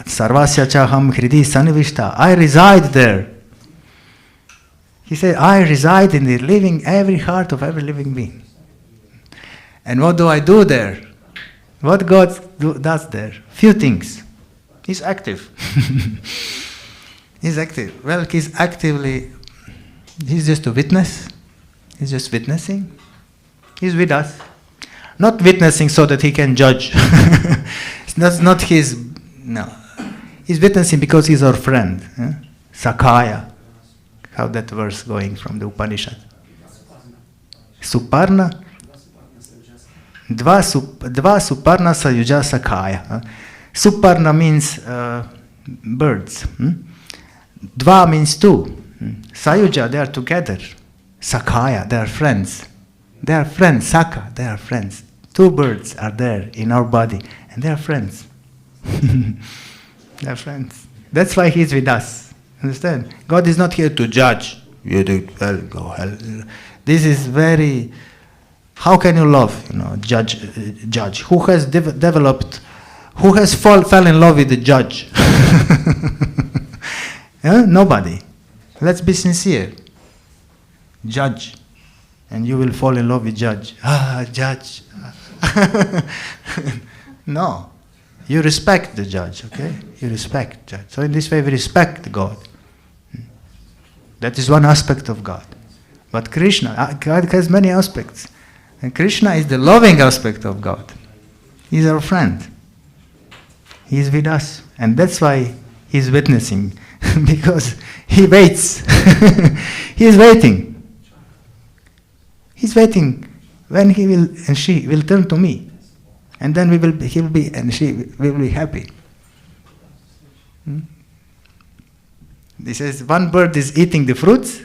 Sarvasya chaham hridi sannivishta. I reside there. He said, I reside in every heart of every living being. And what do I do there? What God does there? Few things. He's active. He's active. Well, he's just a witness. He's just witnessing. He's with us. Not witnessing so that he can judge. That's not his, no. He's witnessing because he's our friend. Sakhaya. How that verse going from the Upanishad. Suparna. Dva suparna sayuja sakhaya. Suparna means birds. Dva means two. Sayuja, they are together. Sakhaya, they are friends. They are friends. Sakha, they are friends. Two birds are there in our body, and they are friends. They are friends. That's why He is with us. Understand? God is not here to judge. You did well, go hell. This is very. How can you love? Judge. Who has developed? Who has fell in love with the judge? Yeah? Nobody. Let's be sincere. Judge. And you will fall in love with judge. Judge. No. You respect the judge, okay? You respect judge. So in this way we respect God. That is one aspect of God. But Krishna, God has many aspects. And Krishna is the loving aspect of God. He's our friend. He is with us. And that's why He's witnessing. Because He waits. He is waiting. He's waiting when He will and she will turn to me. And then He will be and she will be happy. He says, one bird is eating the fruits.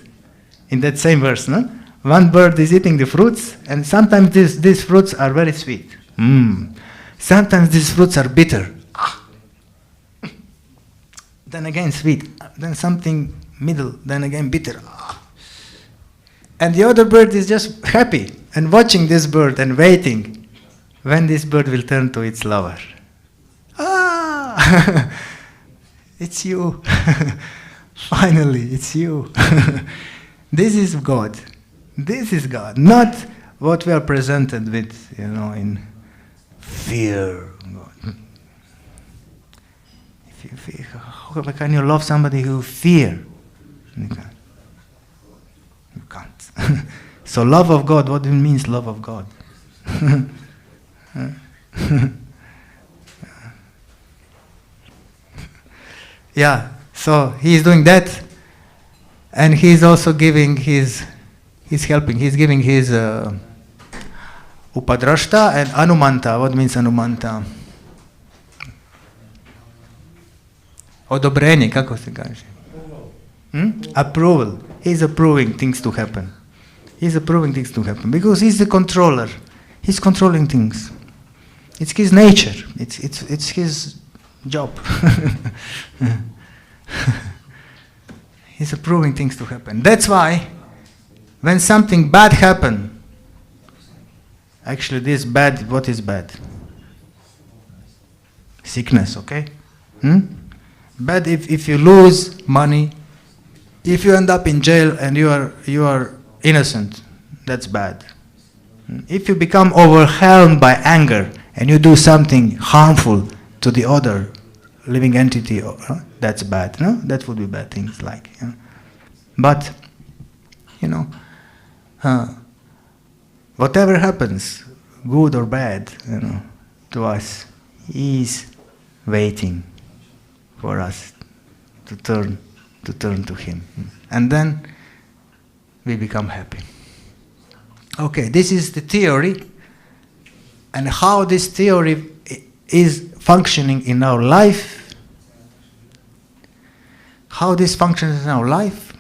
In that same verse, no? One bird is eating the fruits, and sometimes these fruits are very sweet. Sometimes these fruits are bitter. Then again sweet. Then something middle. Then again bitter. And the other bird is just happy and watching this bird and waiting when this bird will turn to its lover. It's you. Finally, it's you. This is God. This is God, not what we are presented with, in fear. How can you love somebody who fear? You can't. So love of God, what means love of God? Yeah, so he is doing that, and he is also giving he's giving his upadrashta and anumanta. What means anumanta? Odobrenje, kako se kaže? Approval. He's approving things to happen. He's approving things to happen because he's the controller. He's controlling things. It's his nature. It's his job. He's approving things to happen. That's why when something bad happens, actually this bad, what is bad? Sickness, okay? Bad if you lose money, if you end up in jail and you are innocent, that's bad. If you become overwhelmed by anger and you do something harmful to the other living entity, that's bad. No, that would be bad things like. But whatever happens, good or bad, to us, He's waiting for us to turn to Him, and then we become happy. Okay, this is the theory, and how this theory is functioning in our life. How this functions in our life.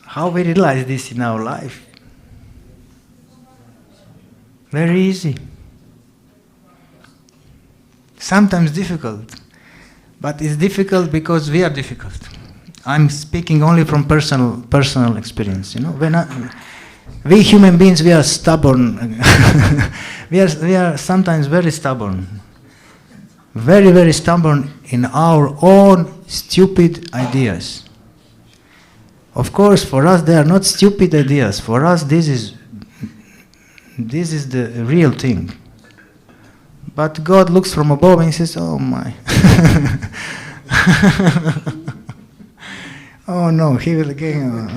How we realize this in our life. Very easy. Sometimes difficult. But it's difficult because we are difficult. I'm speaking only from personal experience. We human beings, we are stubborn. we are sometimes very stubborn. Very, very stubborn in our own stupid ideas. Of course, for us they are not stupid ideas. For us this is the real thing. But God looks from above and He says, oh my. Oh no, He will again.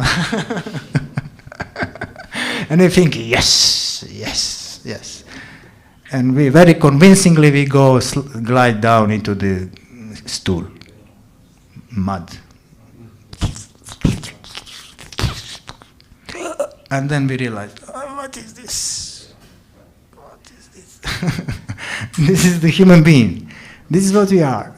And we think, yes. And we very convincingly we go glide down into the stool, mud. And then we realize, what is this? What is this? This is the human being. This is what we are.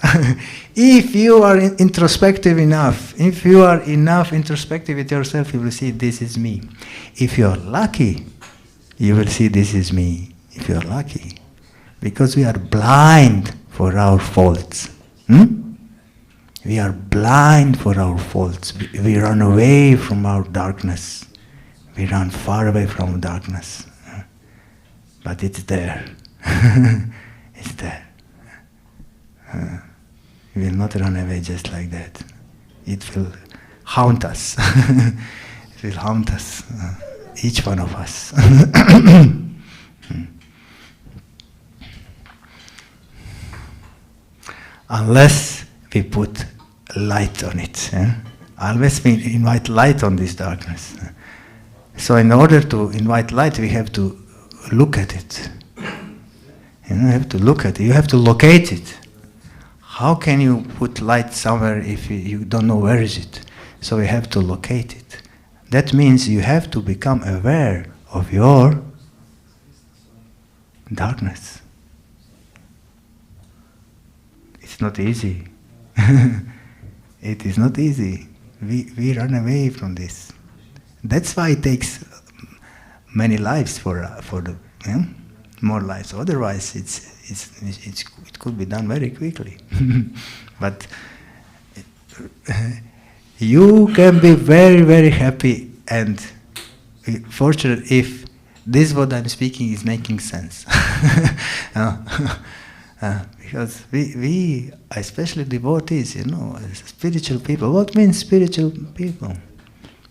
If you are introspective enough, if you are enough introspective with yourself, you will see this is me. If you are lucky, you will see this is me. If you are lucky. Because we are blind for our faults. We are blind for our faults. We run away from our darkness. We run far away from darkness. But it's there. It's there. We will not run away just like that. It will haunt us. It will haunt us. Each one of us. Unless we put light on it. Unless we invite light on this darkness. So in order to invite light, we have to look at it. You have to look at it. You have to locate it. How can you put light somewhere if you don't know where is it? So we have to locate it. That means you have to become aware of your darkness. It's not easy. It is not easy. We run away from this. That's why it takes many lives for the more lives. Otherwise, it could be done very quickly. But you can be very, very happy and fortunate if this what I'm speaking is making sense. Because we, especially devotees, spiritual people. What means spiritual people?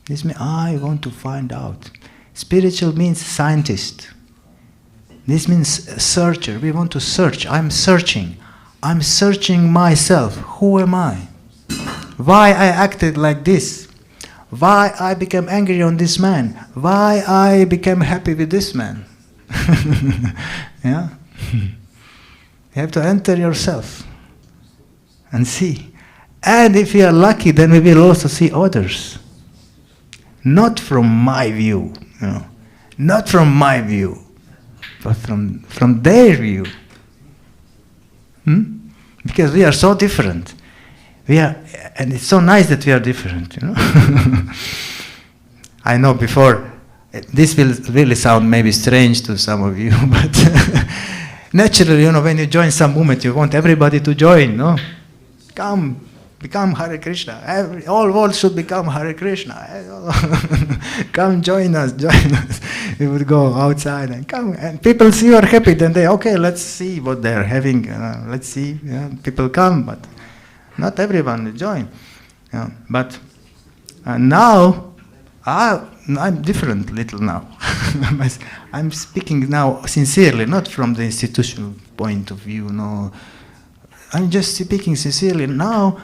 This means I want to find out. Spiritual means scientist. This means searcher. We want to search. I'm searching. I'm searching myself. Who am I? Why I acted like this? Why I became angry on this man? Why I became happy with this man? Yeah? You have to enter yourself and see. And if you are lucky, then we will also see others. Not from my view, not from my view, but from their view. Because we are so different. And it's so nice that we are different, you know. I know before, this will really sound maybe strange to some of you, but naturally, you know, when you join some movement, you want everybody to join, no? Come, become Hare Krishna. All world should become Hare Krishna. Come join us. We would go outside and come, and people see you are happy, then they, okay, let's see what they're having, let's see, people come, but not everyone will join. But now, I'm different little now. I'm speaking now sincerely, not from the institutional point of view, no. I'm just speaking sincerely. Now,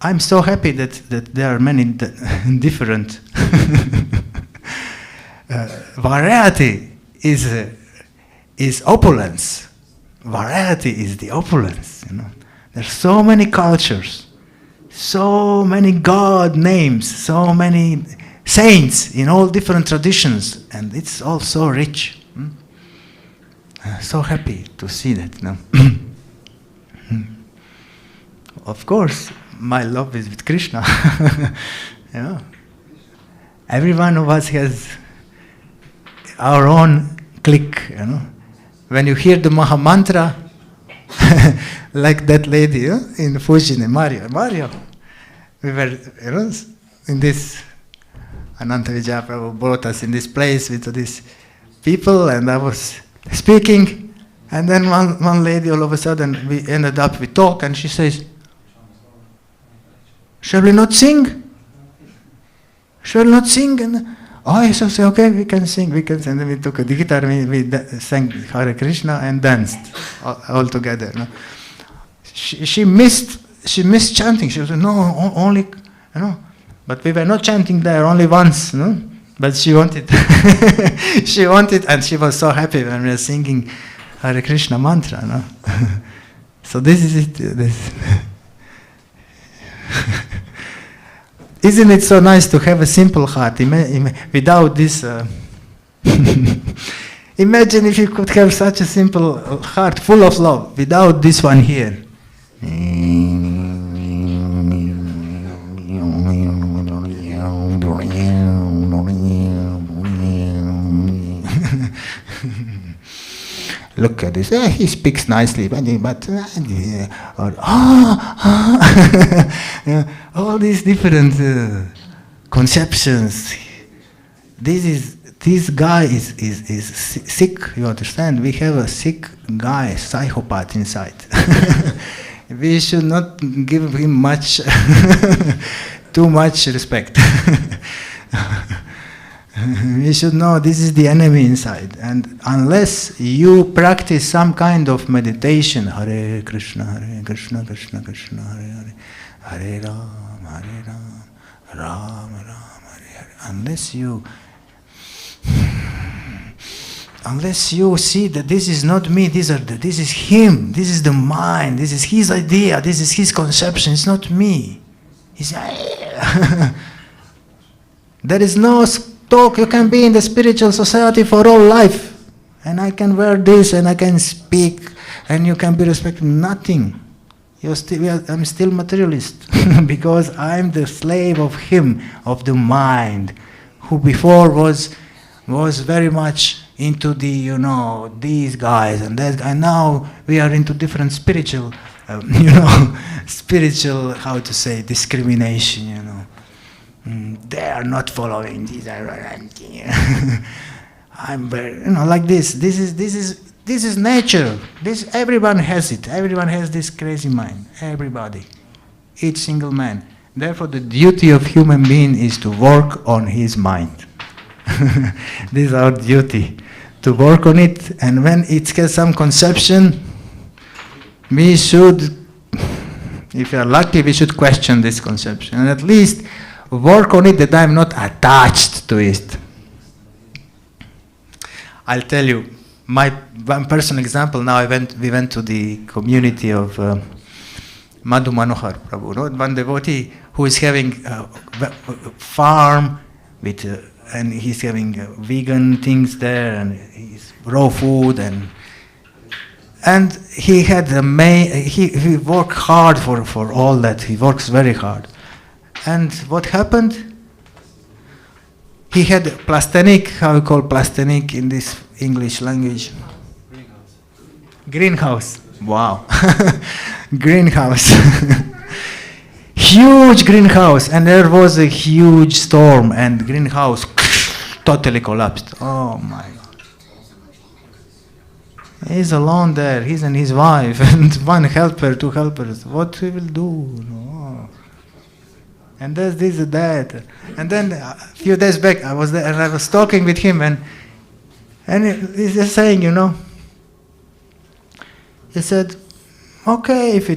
I'm so happy that there are many different variety is opulence. Variety is the opulence, you know. There's so many cultures, so many God names, so many saints in all different traditions, and it's all so rich. So happy to see that, no? Of course, my love is with Krishna. Yeah. Every one of us has our own clique, you know. When you hear the Maha Mantra, like that lady in Fujine, Mario, we were, you know, in this, Ananta Vijaya Prabhu brought us in this place with these people, and I was speaking, and then one lady, all of a sudden, we ended up, we talk, and she says, shall we not sing? Shall we not sing? And I say, okay, we can sing. And then we took a guitar, we sang Hare Krishna and danced all together. No? She missed chanting. She was no, only, you know. But we were not chanting there only once, no? But she wanted, she wanted, and she was so happy when we were singing Hare Krishna mantra, no? So this is it. Isn't it so nice to have a simple heart without this? Imagine if you could have such a simple heart full of love without this one here. Look at this. He speaks nicely, but all these different conceptions. This guy is sick. You understand? We have a sick guy, psychopath inside. We should not give him much, too much respect. We should know this is the enemy inside, and unless you practice some kind of meditation, Hare Krishna, Krishna Krishna, Hare Hare, Hare Ram, Ram Ram, Hare Hare, unless you see that this is not me, this is him, this is the mind, this is his idea, this is his conception, it's not me. There is no talk. You can be in the spiritual society for all life, and I can wear this and I can speak, and you can be respected. Nothing. I'm still materialist because I'm the slave of him, of the mind, who before was very much into the these guys and that, and now we are into different spiritual spiritual, how to say, discrimination. They are not following these. I'm very, like this. This is nature. Everyone has it. Everyone has this crazy mind. Everybody, each single man. Therefore, the duty of human being is to work on his mind. This is our duty, to work on it. And when it gets some conception, we should, if we are lucky, we should question this conception and at least work on it that I'm not attached to it. I'll tell you my one personal example. Now we went to the community of Madhu Manohar Prabhu, one devotee who is having a farm with and he's having vegan things there, and he's raw food, and he had he worked hard for all that. He works very hard. And what happened? He had plastenic, how we call plastenic in this English language? Greenhouse. Wow. Greenhouse. Huge greenhouse, and there was a huge storm, and greenhouse totally collapsed. Oh my God. He's alone there, he's and his wife, and one helper, two helpers. What he will do? No. And there's this and that. And then a few days back, I was there, and I was talking with him, and he's just saying, he said, okay, if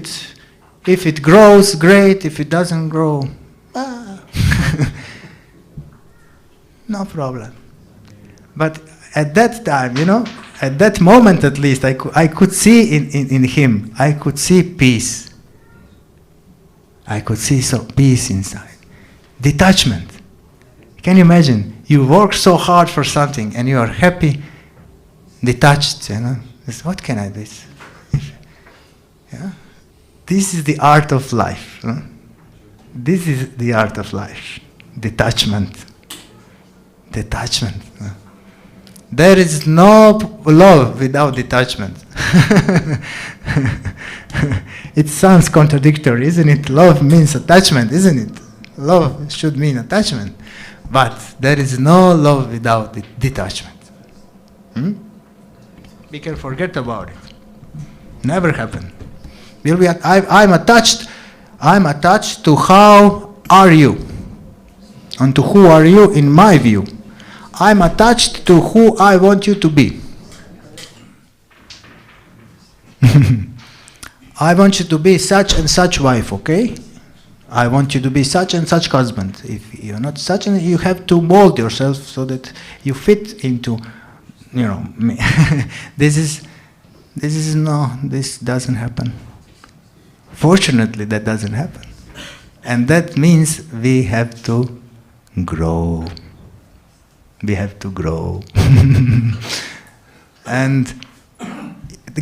it grows, great. If it doesn't grow, no problem. But at that time, at that moment at least, I could see in him, I could see peace. I could see peace inside. Detachment. Can you imagine? You work so hard for something and you are happy, detached, What can I do? Yeah? This is the art of life. This is the art of life. Detachment. Detachment. There is no love without detachment. It sounds contradictory, isn't it? Love means attachment, isn't it? Love should mean attachment. But there is no love without detachment. We can forget about it. Never happen. I'm attached to how are you, and to who are you in my view. I'm attached to who I want you to be. I want you to be such and such wife, okay? I want you to be such and such husband. If you're not such, and you have to mold yourself so that you fit into, me. This doesn't happen. Fortunately, that doesn't happen. And that means we have to grow. We have to grow. And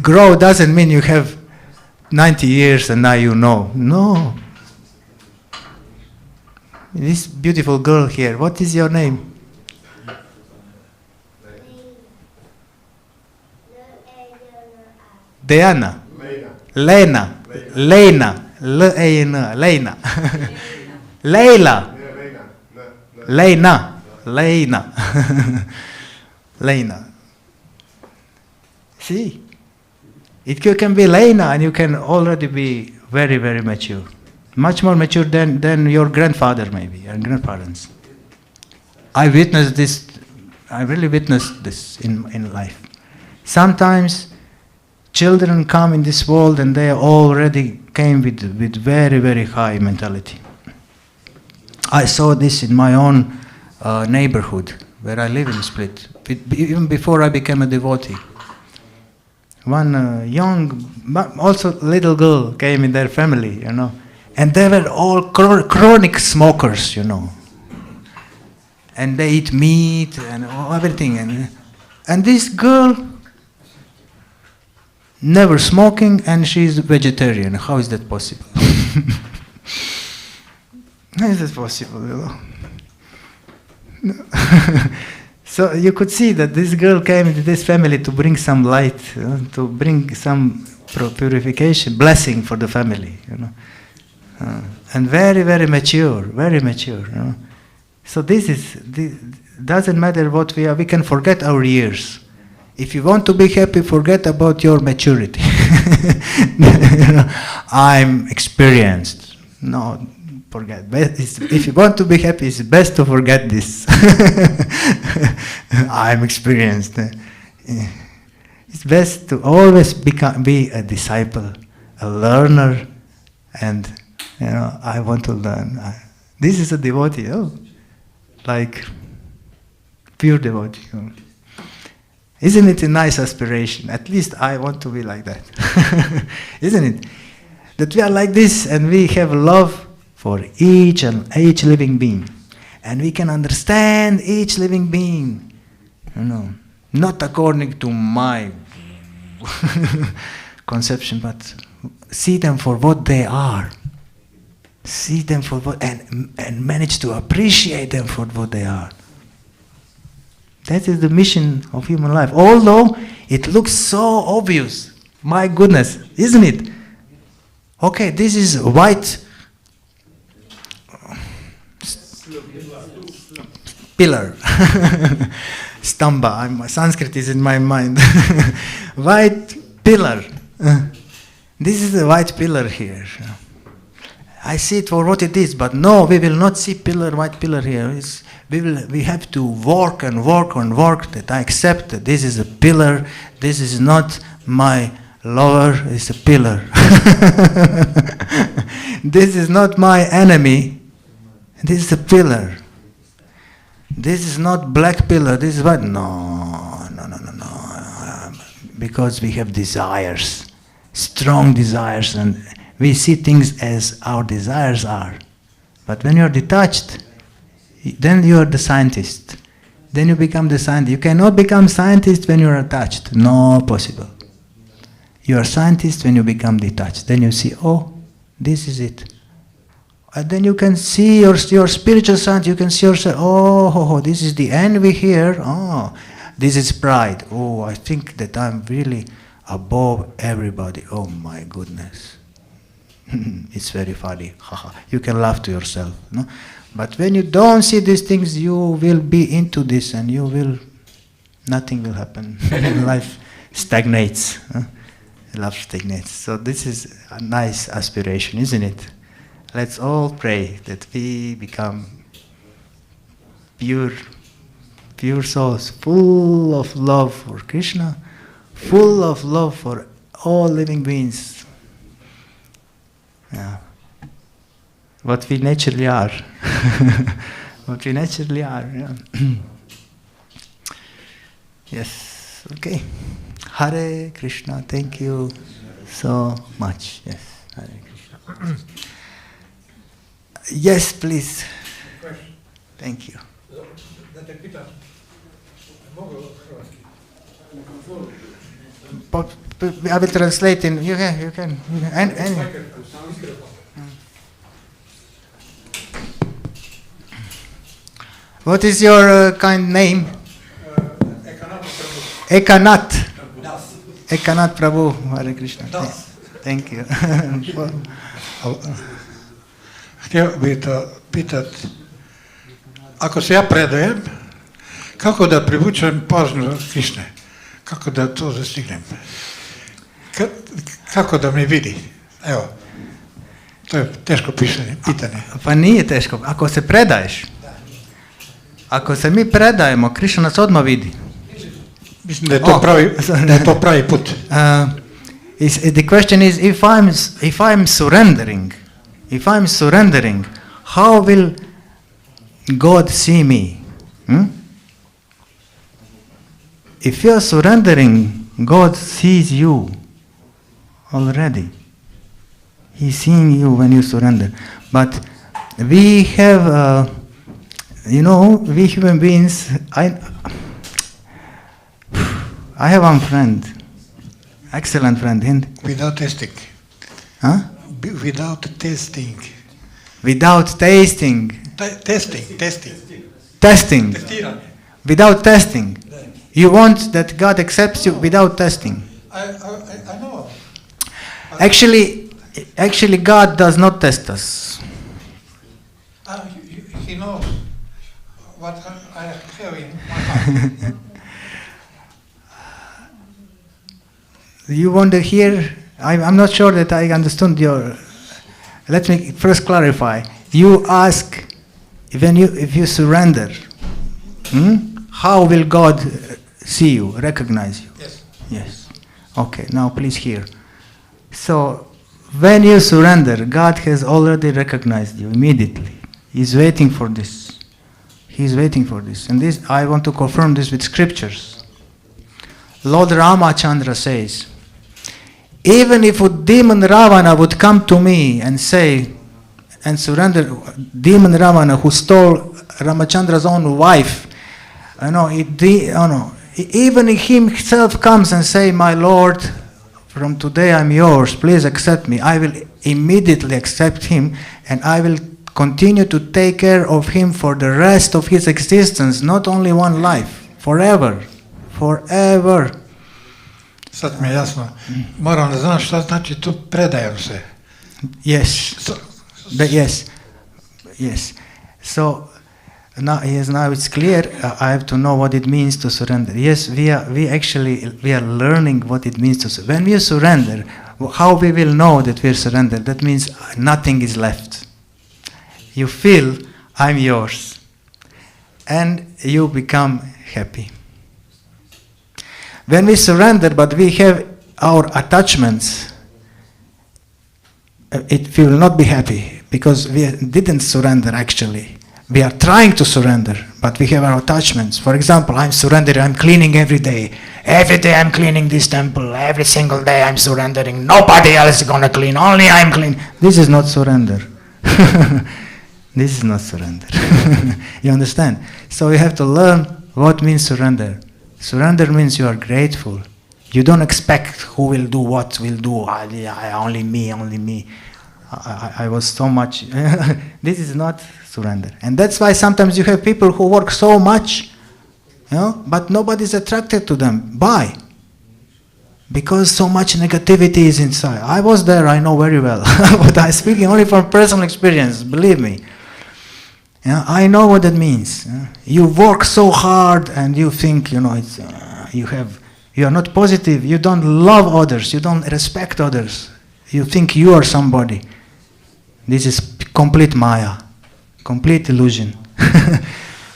grow doesn't mean you have 90 years and now you know. No. This beautiful girl here, what is your name? Diana. Lena. Lena. L-A-N-A. Lena. Leila. Lena. Lena. Lena. See? You can be Lena and you can already be very, very mature. Much more mature than your grandfather maybe, and grandparents. I witnessed this, I really witnessed this in life. Sometimes children come in this world and they already came with very, very high mentality. I saw this in my own neighborhood where I live in Split, even before I became a devotee. One young, also little girl came in their family, and they were all chronic smokers, and they eat meat and everything, and this girl never smoking, and she's vegetarian. How is that possible? How is that possible, So you could see that this girl came into this family to bring some light, to bring some purification, blessing for the family, and very, very mature, very mature. So this doesn't matter what we are. We can forget our years. If you want to be happy, forget about your maturity. I'm experienced. No. Forget. If you want to be happy, it's best to forget this. I'm experienced. It's best to always be a disciple, a learner, and I want to learn. This is a devotee, like pure devotee. Isn't it a nice aspiration? At least I want to be like that. Isn't it? That we are like this and we have love for each living being. and we can understand each living being, not according to my conception, but see them for what they are. See them for what, and manage to appreciate them for what they are. That is the mission of human life. Although it looks so obvious, my goodness, isn't it? Okay, this is white pillar. Stamba, Sanskrit is in my mind. White pillar. This is the white pillar here. I see it for what it is, but no, we will not see white pillar here. We have to work and work and work that I accept that this is a pillar, this is not my lover, it's a pillar. This is not my enemy, this is a pillar. This is not black pillar, this is what? No. Because we have desires, strong desires, and we see things as our desires are. But when you are detached, then you are the scientist. Then you become the scientist. You cannot become scientist when you are attached. No possible. You are scientist when you become detached. Then you see, oh, this is it. And then you can see your spiritual science. You can see yourself, oh, this is the envy here. Oh, this is pride. Oh, I think that I'm really above everybody. Oh my goodness. It's very funny. You can laugh to yourself. No? But when you don't see these things, you will be into this and nothing will happen. Life stagnates. Love stagnates. So this is a nice aspiration, isn't it? Let's all pray that we become pure souls, full of love for Krishna, full of love for all living beings. Yeah. What we naturally are. What we naturally are, yeah. Yes, okay. Hare Krishna, thank you so much. Yes, Hare Krishna. Yes, please. Question. Thank you. Da te pitam, mogu hrvatski? I will translate in. You can. What is your kind name? Ekanath. Ekanath Prabhu. Hare Krishna. Thank you. Htio bih to pitat, ako se ja predajem, kako da privučem pažnju Krišne? Kako da to zastignem? Kako da me vidi? Evo, to je teško pitanje. Pa nije teško, ako se predaješ. Ako se mi predajemo, Krišna nas odmah vidi. Mislim da je to pravi put. The question is, if I'm surrendering, how will God see me? If you are surrendering, God sees you already. He's seeing you when you surrender. But we have, we human beings, I have one friend, excellent friend. Without testing. Huh? Without testing. Without tasting. Testing. Testing. Testiranje. Without testing. You want that God accepts you without testing. I know. Actually, God does not test us. He knows what I have in my heart. You want to hear? I'm not sure that I understood your. Let me first clarify. You ask if you surrender, how will God see you, recognize you? Yes. Okay, now please hear. So, when you surrender, God has already recognized you immediately. He's waiting for this. And this, I want to confirm this with scriptures. Lord Ramachandra says, even if a demon Ravana would come to me and say, and surrender, demon Ravana who stole Ramachandra's own wife. Even himself comes and say, my Lord, from today I'm yours, please accept me. I will immediately accept him, and I will continue to take care of him for the rest of his existence, not only one life, forever. Forever. Sad mi je jasno. Moram da znam šta znači tu predajem se. Yes. Yes. So now it's clear. I have to know what it means to surrender. Yes, we are learning what it means to surrender. When we surrender, how we will know that we are surrendered? That means nothing is left. You feel I'm yours, and you become happy. When we surrender, but we have our attachments, we will not be happy, because we didn't surrender actually. We are trying to surrender, but we have our attachments. For example, I'm surrendering, I'm cleaning every day. Every day I'm cleaning this temple. Every single day I'm surrendering. Nobody else is going to clean, only I'm clean. This is not surrender. This is not surrender. You understand? So you have to learn what means surrender. Surrender means you are grateful. You don't expect who will do what will do. Only me. I was so much. This is not surrender. And that's why sometimes you have people who work so much, but nobody is attracted to them. Why? Because so much negativity is inside. I was there, I know very well. But I'm speaking only from personal experience, believe me. I know what that means. You work so hard and you think, you are not positive, you don't love others, you don't respect others. You think you are somebody. This is complete Maya, complete illusion.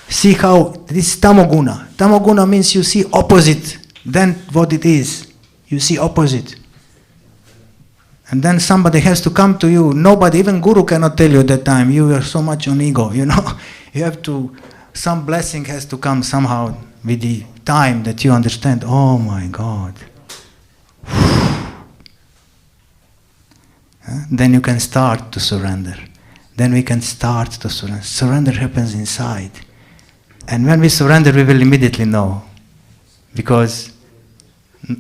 See how this is tamoguna. Tamoguna means you see opposite than what it is. You see opposite. And then somebody has to come to you. Nobody, even Guru cannot tell you at that time. You are so much on ego, You have to, some blessing has to come somehow with the time that you understand, oh my God. Then you can start to surrender. Then we can start to surrender. Surrender happens inside. And when we surrender, we will immediately know. Because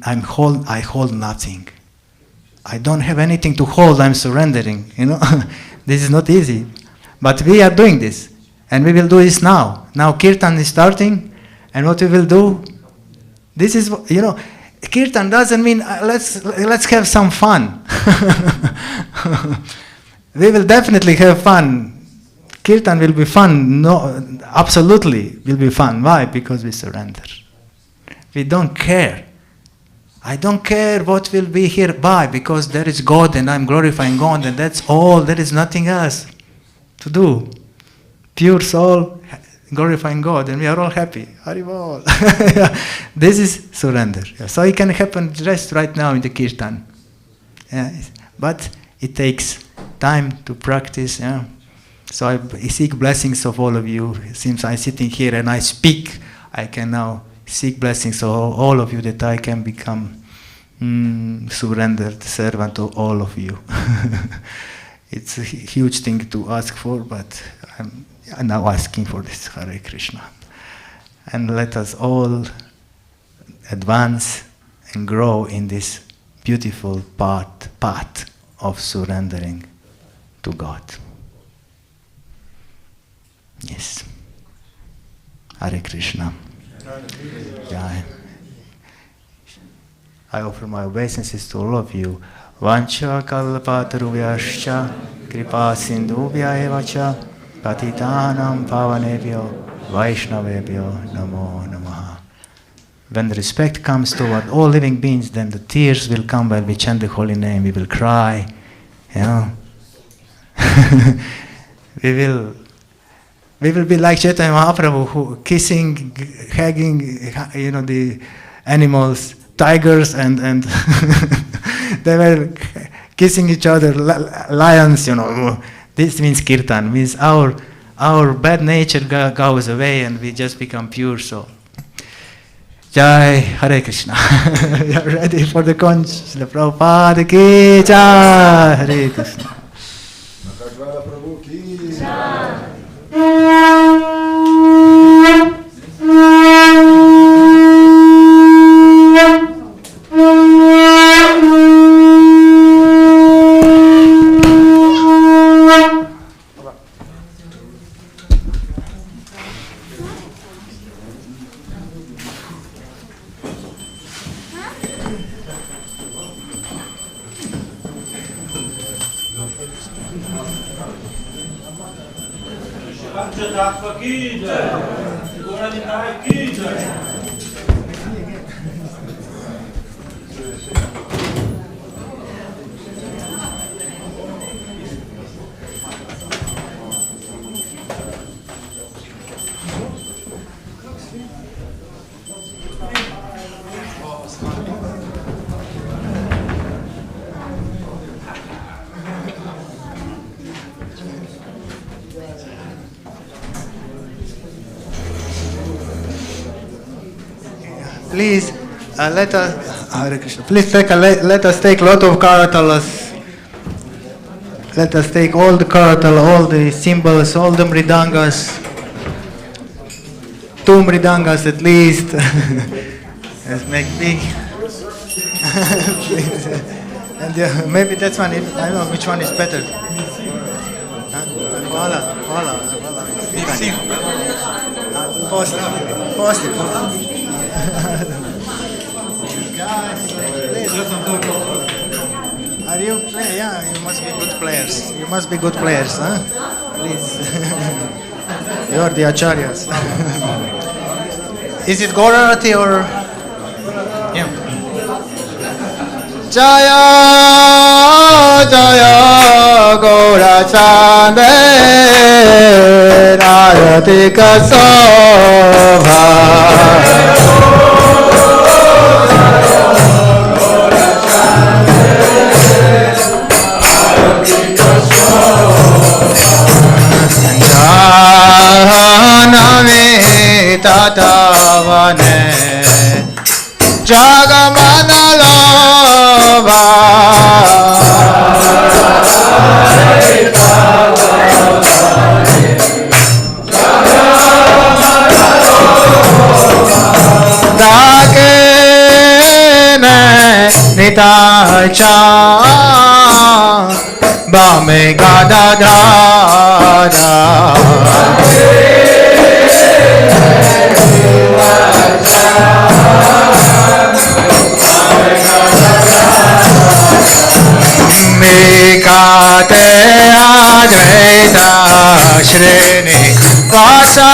I hold nothing. I don't have anything to hold, I'm surrendering, This is not easy. But we are doing this. And we will do this now. Now Kirtan is starting. And what we will do? This is, Kirtan doesn't mean let's have some fun. We will definitely have fun. Kirtan will be fun. No, absolutely will be fun. Why? Because we surrender. We don't care. I don't care what will be here. Why? Because there is God and I'm glorifying God, and that's all. There is nothing else to do. Pure soul glorifying God, and we are all happy. Haribol. This is surrender. So it can happen just right now in the Kirtan. But it takes time to practice. So I seek blessings of all of you. Since I'm sitting here and I speak, I can now seek blessings of all of you, that I can become surrendered servant to all of you. It's a huge thing to ask for, but I'm now asking for this. Hare Krishna. And let us all advance and grow in this beautiful path of surrendering to God. Yes. Hare Krishna. Jai. I offer my obeisances to all of you. Vancha kalpatarubhyascha kripa sindhubhya evacha patitanam pavanebhyo vaishnavebhyo namo namaha. When the respect comes toward all living beings, then the tears will come when we chant the holy name. We will cry, We will be like Chaitanya Mahaprabhu, who kissing, hugging, the animals, tigers, and they were kissing each other, lions, This means kirtan, means our bad nature goes away and we just become pure soul. Jai Hare Krishna. You are ready for the conch? The Prabhupada ki Jai. Hare Krishna. Maha Jvala Prabhu ki Jai. Please, let us, Hare Krishna. Please let us take a lot of karatalas. Let us take all the karatala, all the symbols, all the mridangas. 2 mridangas at least. Let's make big. Please. And maybe that's one. I don't know which one is better. Hvala. Post it. Guys, are you playing? Yeah, you must be good players. You must be good players, huh? Please. You're the acharyas. Is it Gaurarati or? Yeah. Jaya Gaurachande Rayati Kasova. Janave tatavane Jagamanalova Dakene Nitacha Bame Gadadara Mikate Advaita Shrini Vasa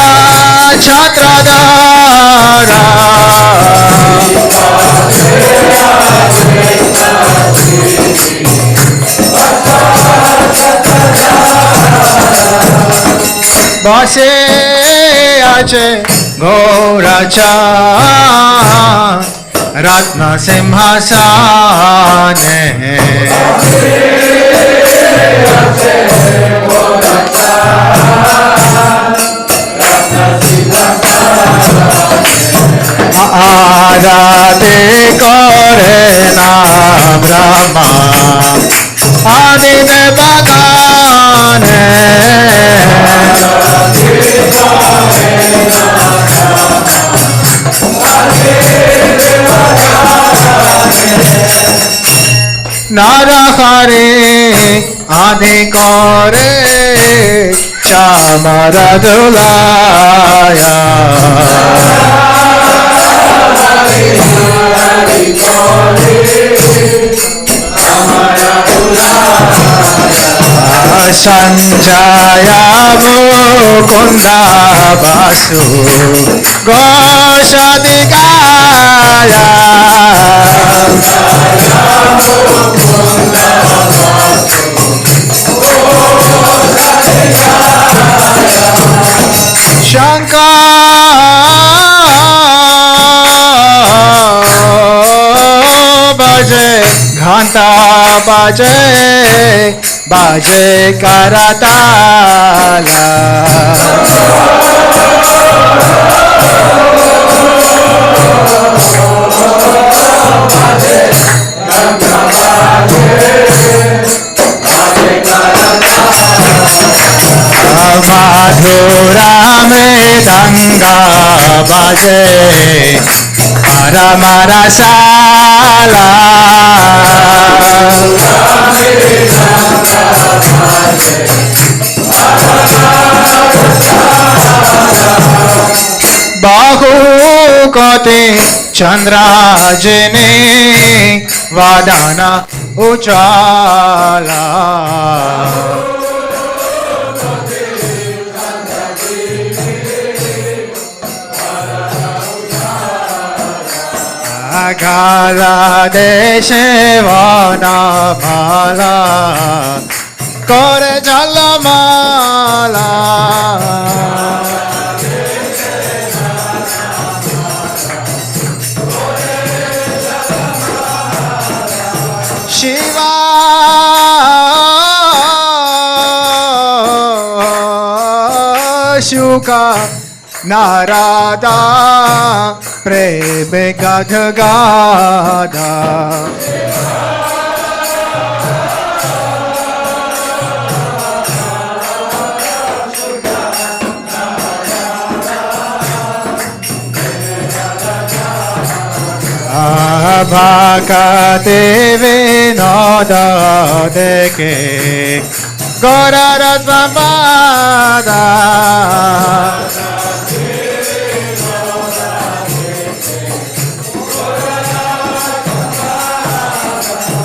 Chatradara Vase Ache Gauracha Ratna Simhasane Adate Kore Na Brahma Adite Bhagane Narahare Adi Kore Chamaradulaya Sanjaya Mukunda Basu Goshadikaya Shankar Baje Ghanta Baje Baje Karatala Madhura Mridanga Baje Paramarasala Bahu Kote Chandrajini Vadana Ujjala. Gala deshe vana mala kore jala mala Shiva Shuka Narada Preme Gadha Gadha Bhakati Vinoda Deke Gora Rasvampada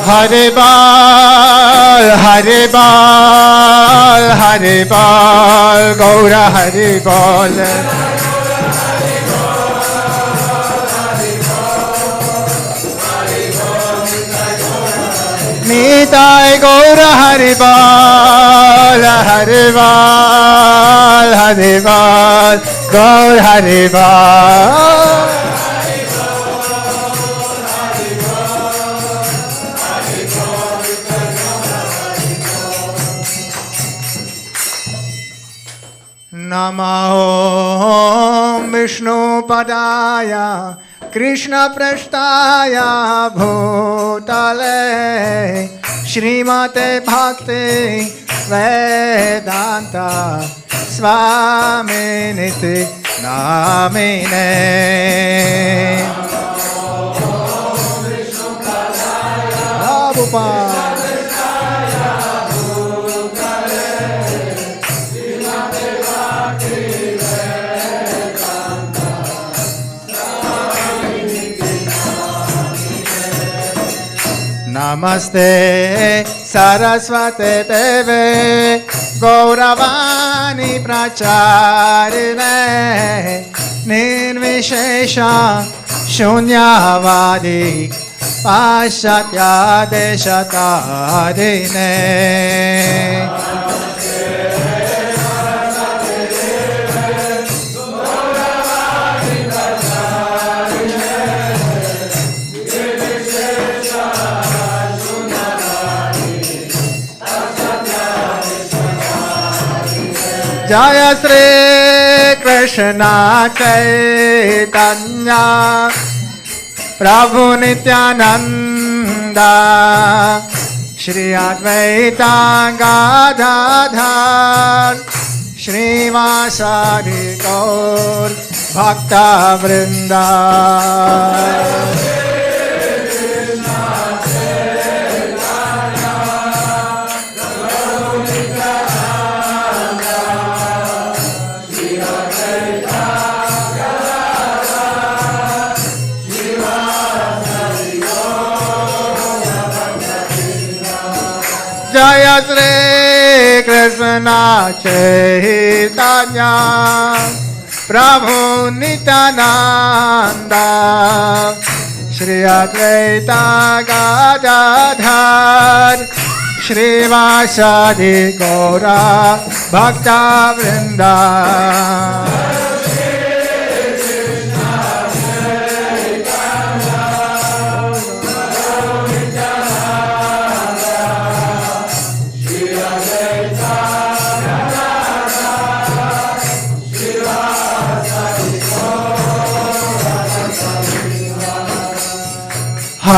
Haribal, Haribal, Haribal, Gaura Haribal. Nitai Gaura Haribal, Haribal, Haribal, Gaur Haribal. Namo Vishnu Padaya Krishna Prashtaya Bhutale Shrimate Bhakti Vedanta Svaminiti Namine Prabhupada Namaste Saraswate Deve Gauravani Pracharine Nirvishesha Shunyavadi Pashatya Deshatarine Jaya Sri Krishna Chaitanya Prabhu Nityananda Shri Advaita Gadadhar Shri Vasari Gaur Bhakta Vrinda Jaya Sri Krishna Chaitanya Prabhu Nityananda Shri Advaita Gadadhar Shri Vasadi Gaura Bhakta Vrinda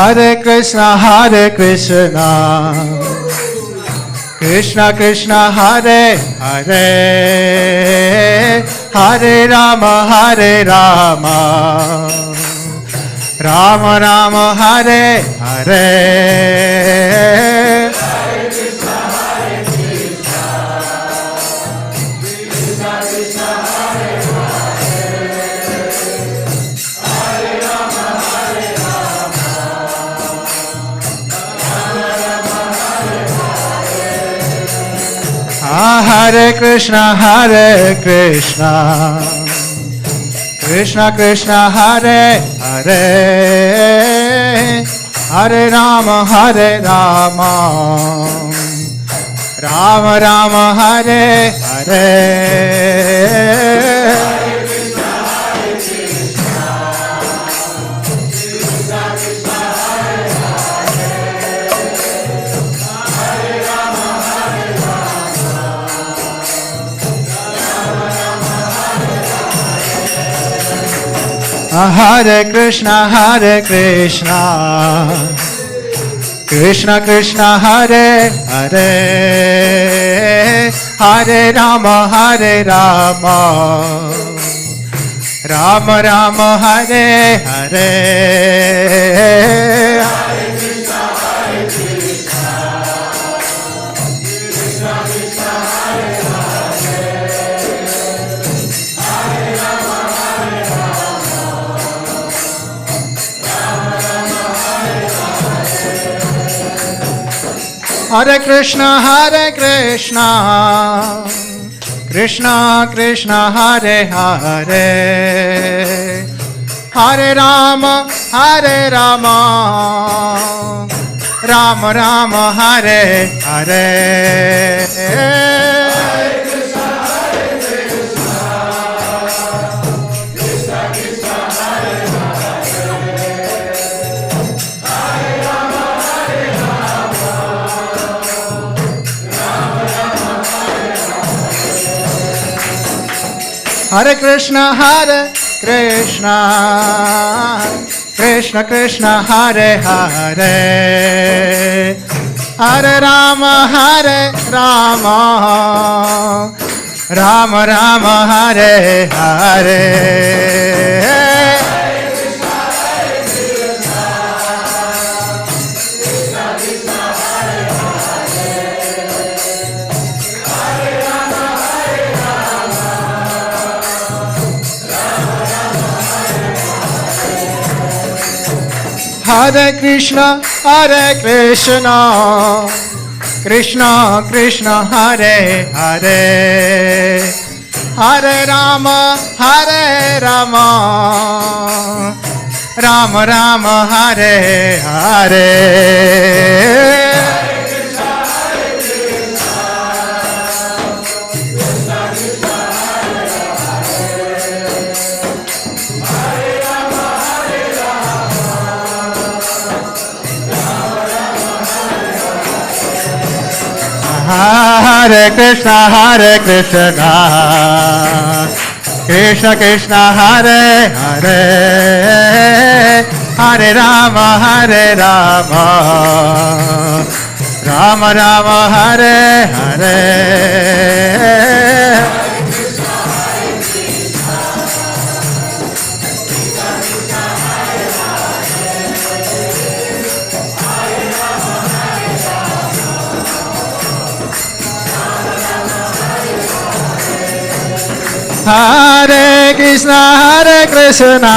Hare Krišna, Krishna Krishna, Hare Hare, Hare Rama, Rama Rama, Hare Hare. Hare Krišna, Krishna Krishna Hare Hare, Hare Rama, Rama Rama Hare Hare. Hare Krishna, Krishna Krishna Hare Hare, Hare Rama, Rama Rama Hare Hare. Hare Krishna, Krishna Krishna Hare Hare, Hare Rama, Rama Rama Hare Hare. Hare Krishna, Krishna Krishna Hare Hare, Hare Rama, Rama Rama Hare Hare. Hare Krishna, Krishna Krishna Hare Hare, Hare Rama, Rama Rama Hare Hare. Hare Krishna, Krishna Krishna Hare Hare, Hare Rama, Rama Rama Hare Hare. Hare Krishna,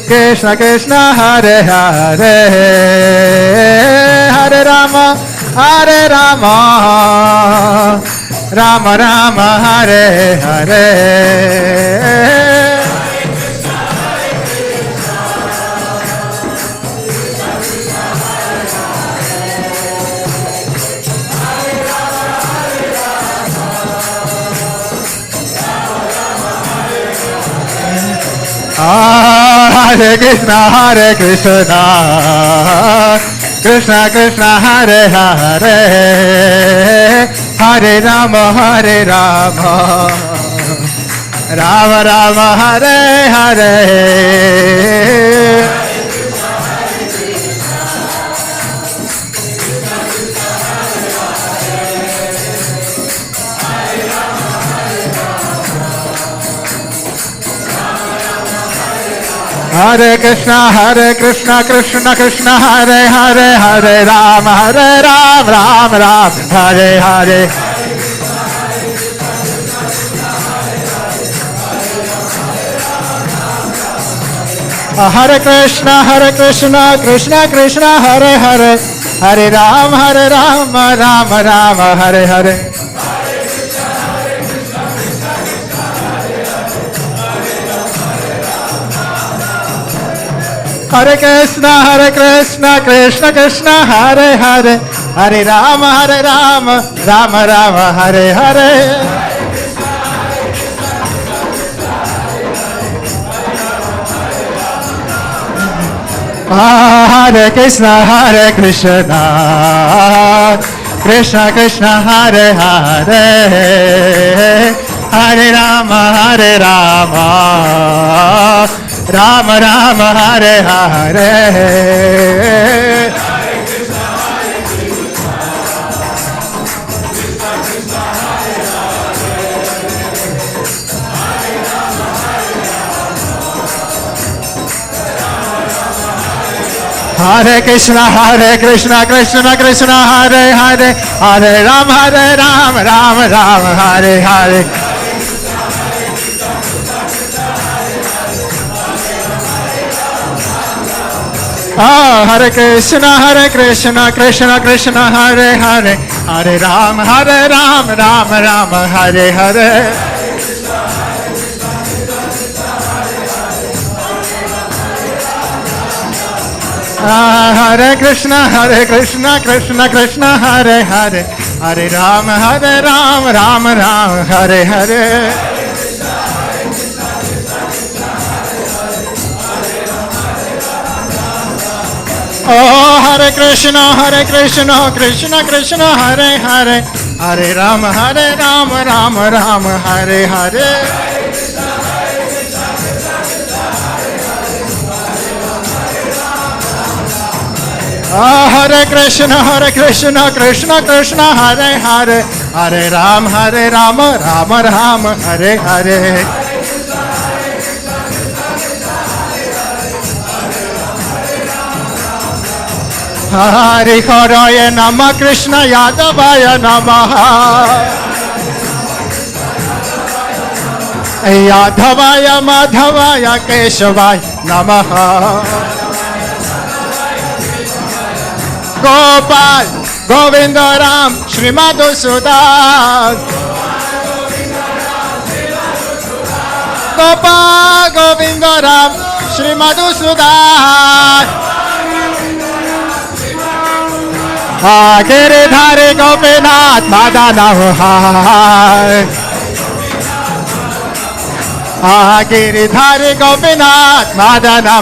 Krishna Krishna Hare Hare, Hare Rama, Rama Rama Hare Hare. Hare Krishna, Krishna Krishna Hare Hare, Hare Rama, Rama Rama Hare Hare. Hare Krishna, Krishna Krishna Hare Hare, Hare Rama, Rama Rama Hare Hare. Hare Krishna, Krishna Krishna Hare Hare, Hare Ram, Ram Ram, Hare Hare. Hare Krishna, Krishna Krishna, Hare Hare, Hare Ram, Ram Ram, Hare Hare. Hare Krishna, Krishna Krishna, Hare Hare, Hare Rama, Ram Ram, Hare Hare. Hare Krishna, Krishna Krishna, Hare Hare, Hare Ram, Ram Ram, Hare Hare. Hare Krishna, Krishna Krishna, Hare Hare, Hare Ram, Ram Ram, Hare Hare. Hare Krishna, Krishna Krishna, Hare Hare, Hare Ram, Ram Ram, Hare Hare. Oh, Hare Krishna, Krishna Krishna, Hare Hare, Hare Ram, Ram Ram, Hare Hare. Hare Krishna, Krishna Krishna, Hare Hare, Hare Ram, Ram Ram, Hare Hare. Hare Haraya Namah, Krishna Yadavaya Namaha, Yadavaya Madhavaya Keshavaya Namaha. Gopal, Govinda Ram, Shri Madhusudan. Gopal, Govinda Ram, Shri Madhusudan. Giridhari Gopinath Madana Giridhari Gopinath Madana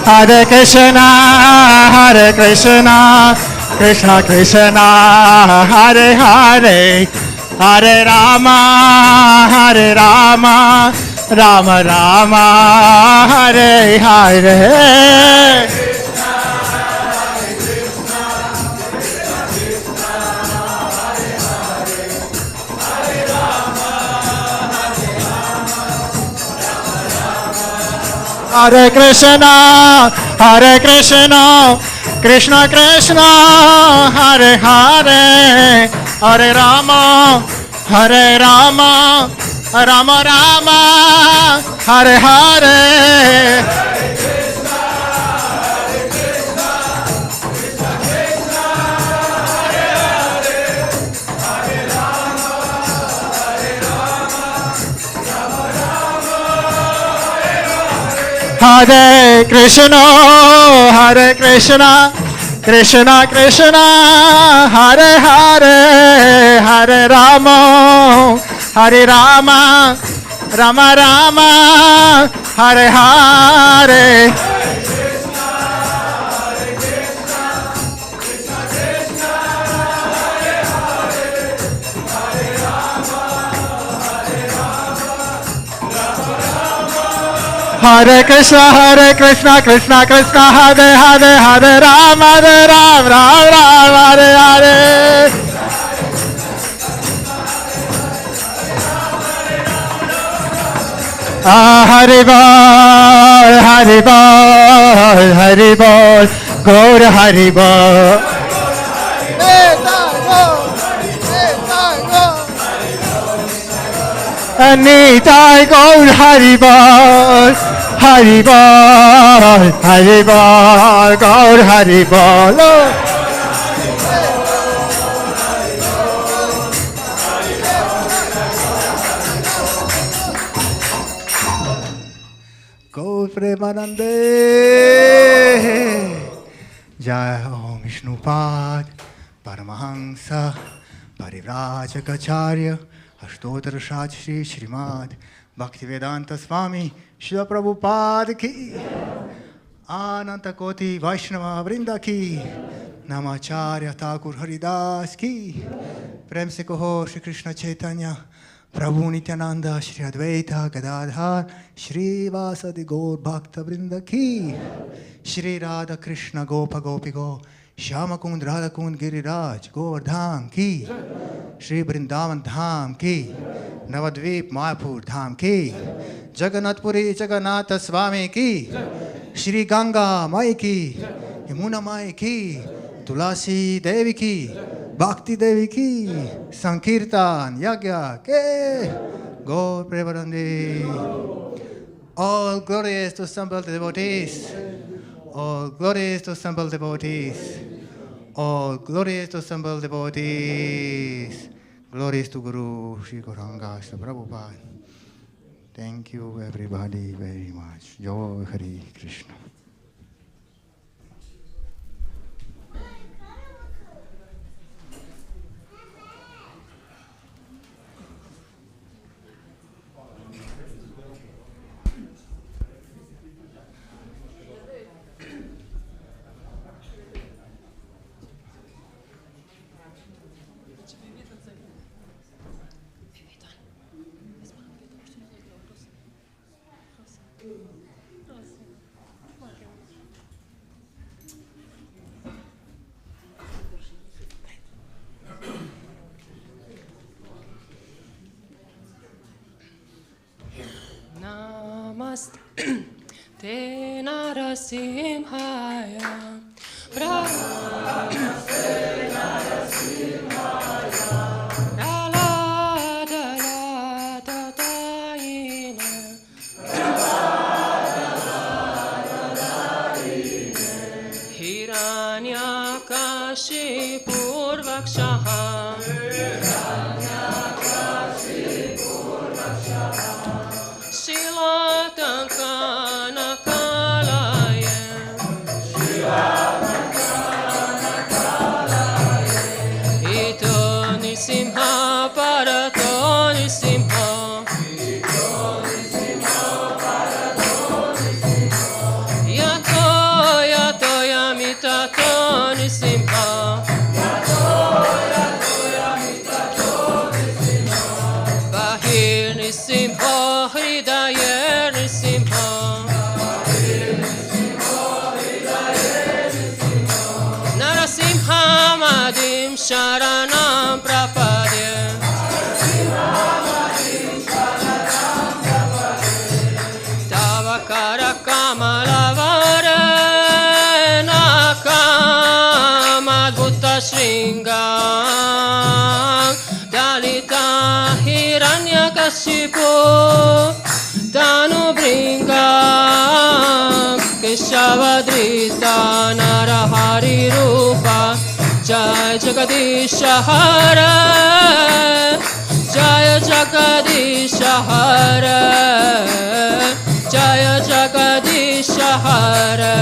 Hare Krishna, Krishna Krishna, Hare Hare, Hare Rama, Rama Rama, Hare Hare. Hare Krishna, Krishna Krishna, Hare Hare, Hare Rama, Rama Rama, Hare Hare. Hare Krishna, Krishna Krishna, Hare Hare, Hare Rama, Rama Rama, Hare Hare. Hare Krishna, Krishna Krishna, Hare Hare, Hare Ram, Ram Ram, Hare Hare. Hare Bol, Hare Bol, Hare Bol, Gaur Hare Bol. Nitai Gaur Hare Bol, Hare Bol, Gaur Hare Bol. Gaur Premanande. Jai Om Vishnupad Paramahansa Parivrajacacharya Ashtottara Shri Srimad Bhaktivedanta Swami Srila Prabhupada ki Ananta Koti Vaishnava Vrinda ki Namacharya Thakur Haridas ki Prem se kaho Shri Krishna Chaitanya Prabhu Nityananda Shri Advaita Gadadhar Shri Vasadi Gaur Bhakta Vrinda ki Shri Radha Krishna Gopa Gopi Go Shyama Kund Radha Kund Giriraj Govardhan ki Shri Vrindavan Dham ki Navadvip Mayapur Dham ki Jagannath Puri Jagannatha Swami ki Shri Ganga Mai ki Yamuna Mai ki Tulasi Devi ki Bhakti Devi ki Sankirtan Yagya ke Gaur Premanande. All glories to assembled devotees. All glories to assembled devotees. All glories to assembled devotees. Glories to Guru Sri Gauranga Sri Prabhupada. Thank you everybody very much. Jai Hare Krishna. Namaste Te Narasimhaya Namaste Narasimhaya Rala Tatayina Hiranyakashipur Vakshaha Shilatankana Kalaya Ito Nisimha Parato Nisimha Yato Yato Yamitato Nisimha Bahir Nisimha Hridaya Nisimha Narasimha Madim Sharanam Prapadya Tavakara Kamalavara Nakamadbhuta Shringam Dalita Hiranyakashipu Tanu Bringam Keshavadrita Narahari Rupa Jai Jagadisha Hara Jai Jagadisha Hara Jai Jagadisha Hara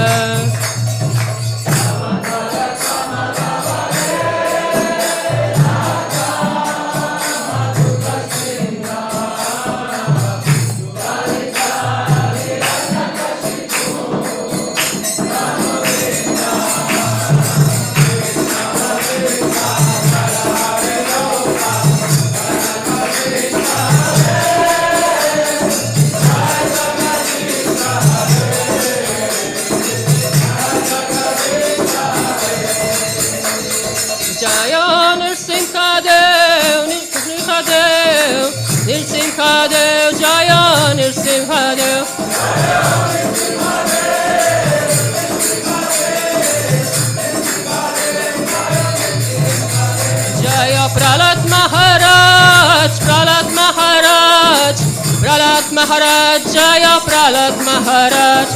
Nirsimhadev, Jaya Nirsimhadev, Jaya Pralat Maharaj, Pralat Maharaj, Pralat Maharaj, Jaya Pralat Maharaj.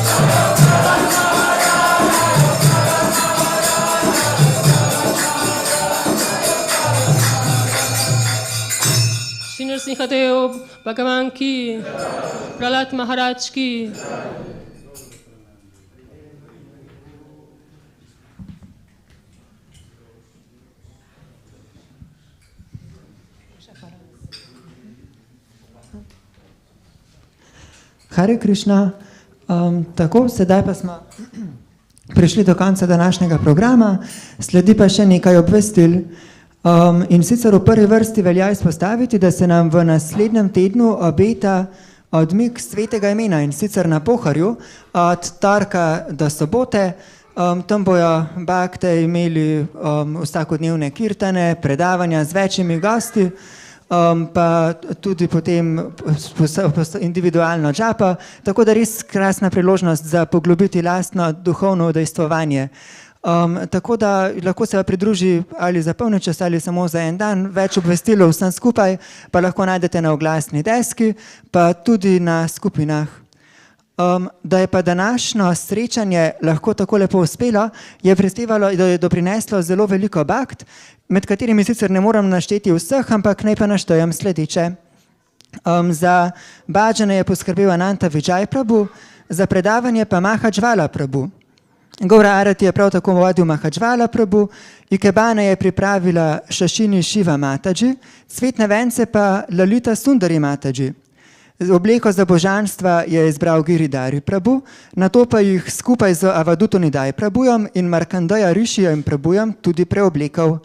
Shri Nrsimhadev Bhagavan ki, Pralat Maharaj ki. Hare Krišna, tako, sedaj pa smo prišli do konca današnjega programa, sledi pa še nekaj obvestil. In sicer v prvi vrsti velja izpostaviti, da se nam v naslednjem tednu obeta odmik svetega imena in sicer na Poharju od torka do sobote. Tam bojo bakte imeli vsakodnevne kirtane, predavanja z večjimi gosti, pa tudi potem individualno džapa, tako da res krasna priložnost za poglobiti lastno duhovno udejstvovanje. Tako da lahko se pridruži ali za polni čas ali samo za en dan, več obvestil vsem skupaj pa lahko najdete na oglasni deski, pa tudi na skupinah. Da je pa današnjo srečanje lahko tako lepo uspelo, je doprineslo zelo veliko bakt, med katerimi sicer ne moram našteti vseh, ampak naj pa naštejem sledeče. Za bhažane je poskrbel Ananta Vijay Prabhu, za predavanje pa Maha Jvala Prabhu. Govora Arati je prav tako vodil Maha Jvala Prabhu, ikebane je pripravila Šašini Šiva Mataji, cvetne vence pa Lalita Sundari Mataji. Obleko za božanstva je izbral Giridhari Prabhu, nato pa jih skupaj z Avadhutonidai Prabhujem in Markandeja Rishijem Prabhujem tudi preoblekal.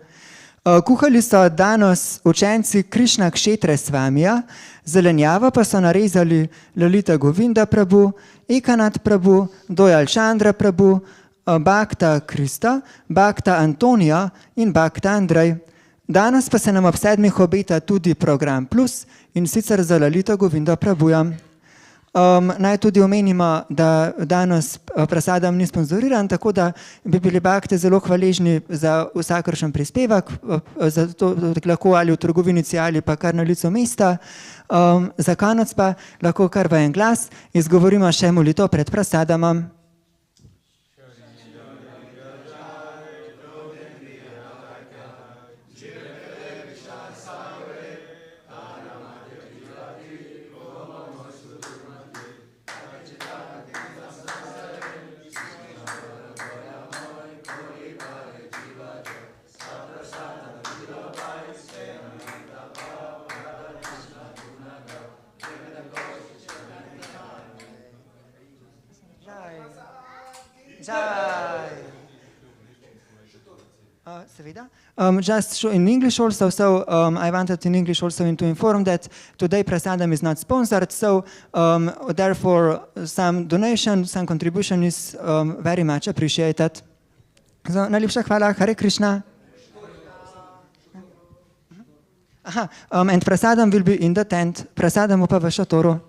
Kuhali so danes učenci Krišna Kshetre Svamija, zelenjavo pa so narezali Lalita Govinda Prabhu, Ekanat Prabhu, Dojal Chandra Prabhu, Bhakta Krista, Bhakta Antonija in Bhakta Andrej. Danes pa se nam ob 7 obeta tudi program Plus in sicer za Lalita Govinda Prabhujem. Naj tudi omenimo, da danes prasadam ni sponzoriran, tako da bi bili bakte zelo hvaležni za vsakršen prispevek, zato lahko ali v trgovinici ali pa kar na licu mesta. Za konec pa lahko kar v en glas izgovorimo še molitev pred prasadamom. Just in English also, so I wanted in English also to inform that today prasadam is not sponsored, so therefore some donation, some contribution is very much appreciated. So, najlepša hvala, Hare Krišna. And prasadam will be in the tent, prasadam pa v šatoru.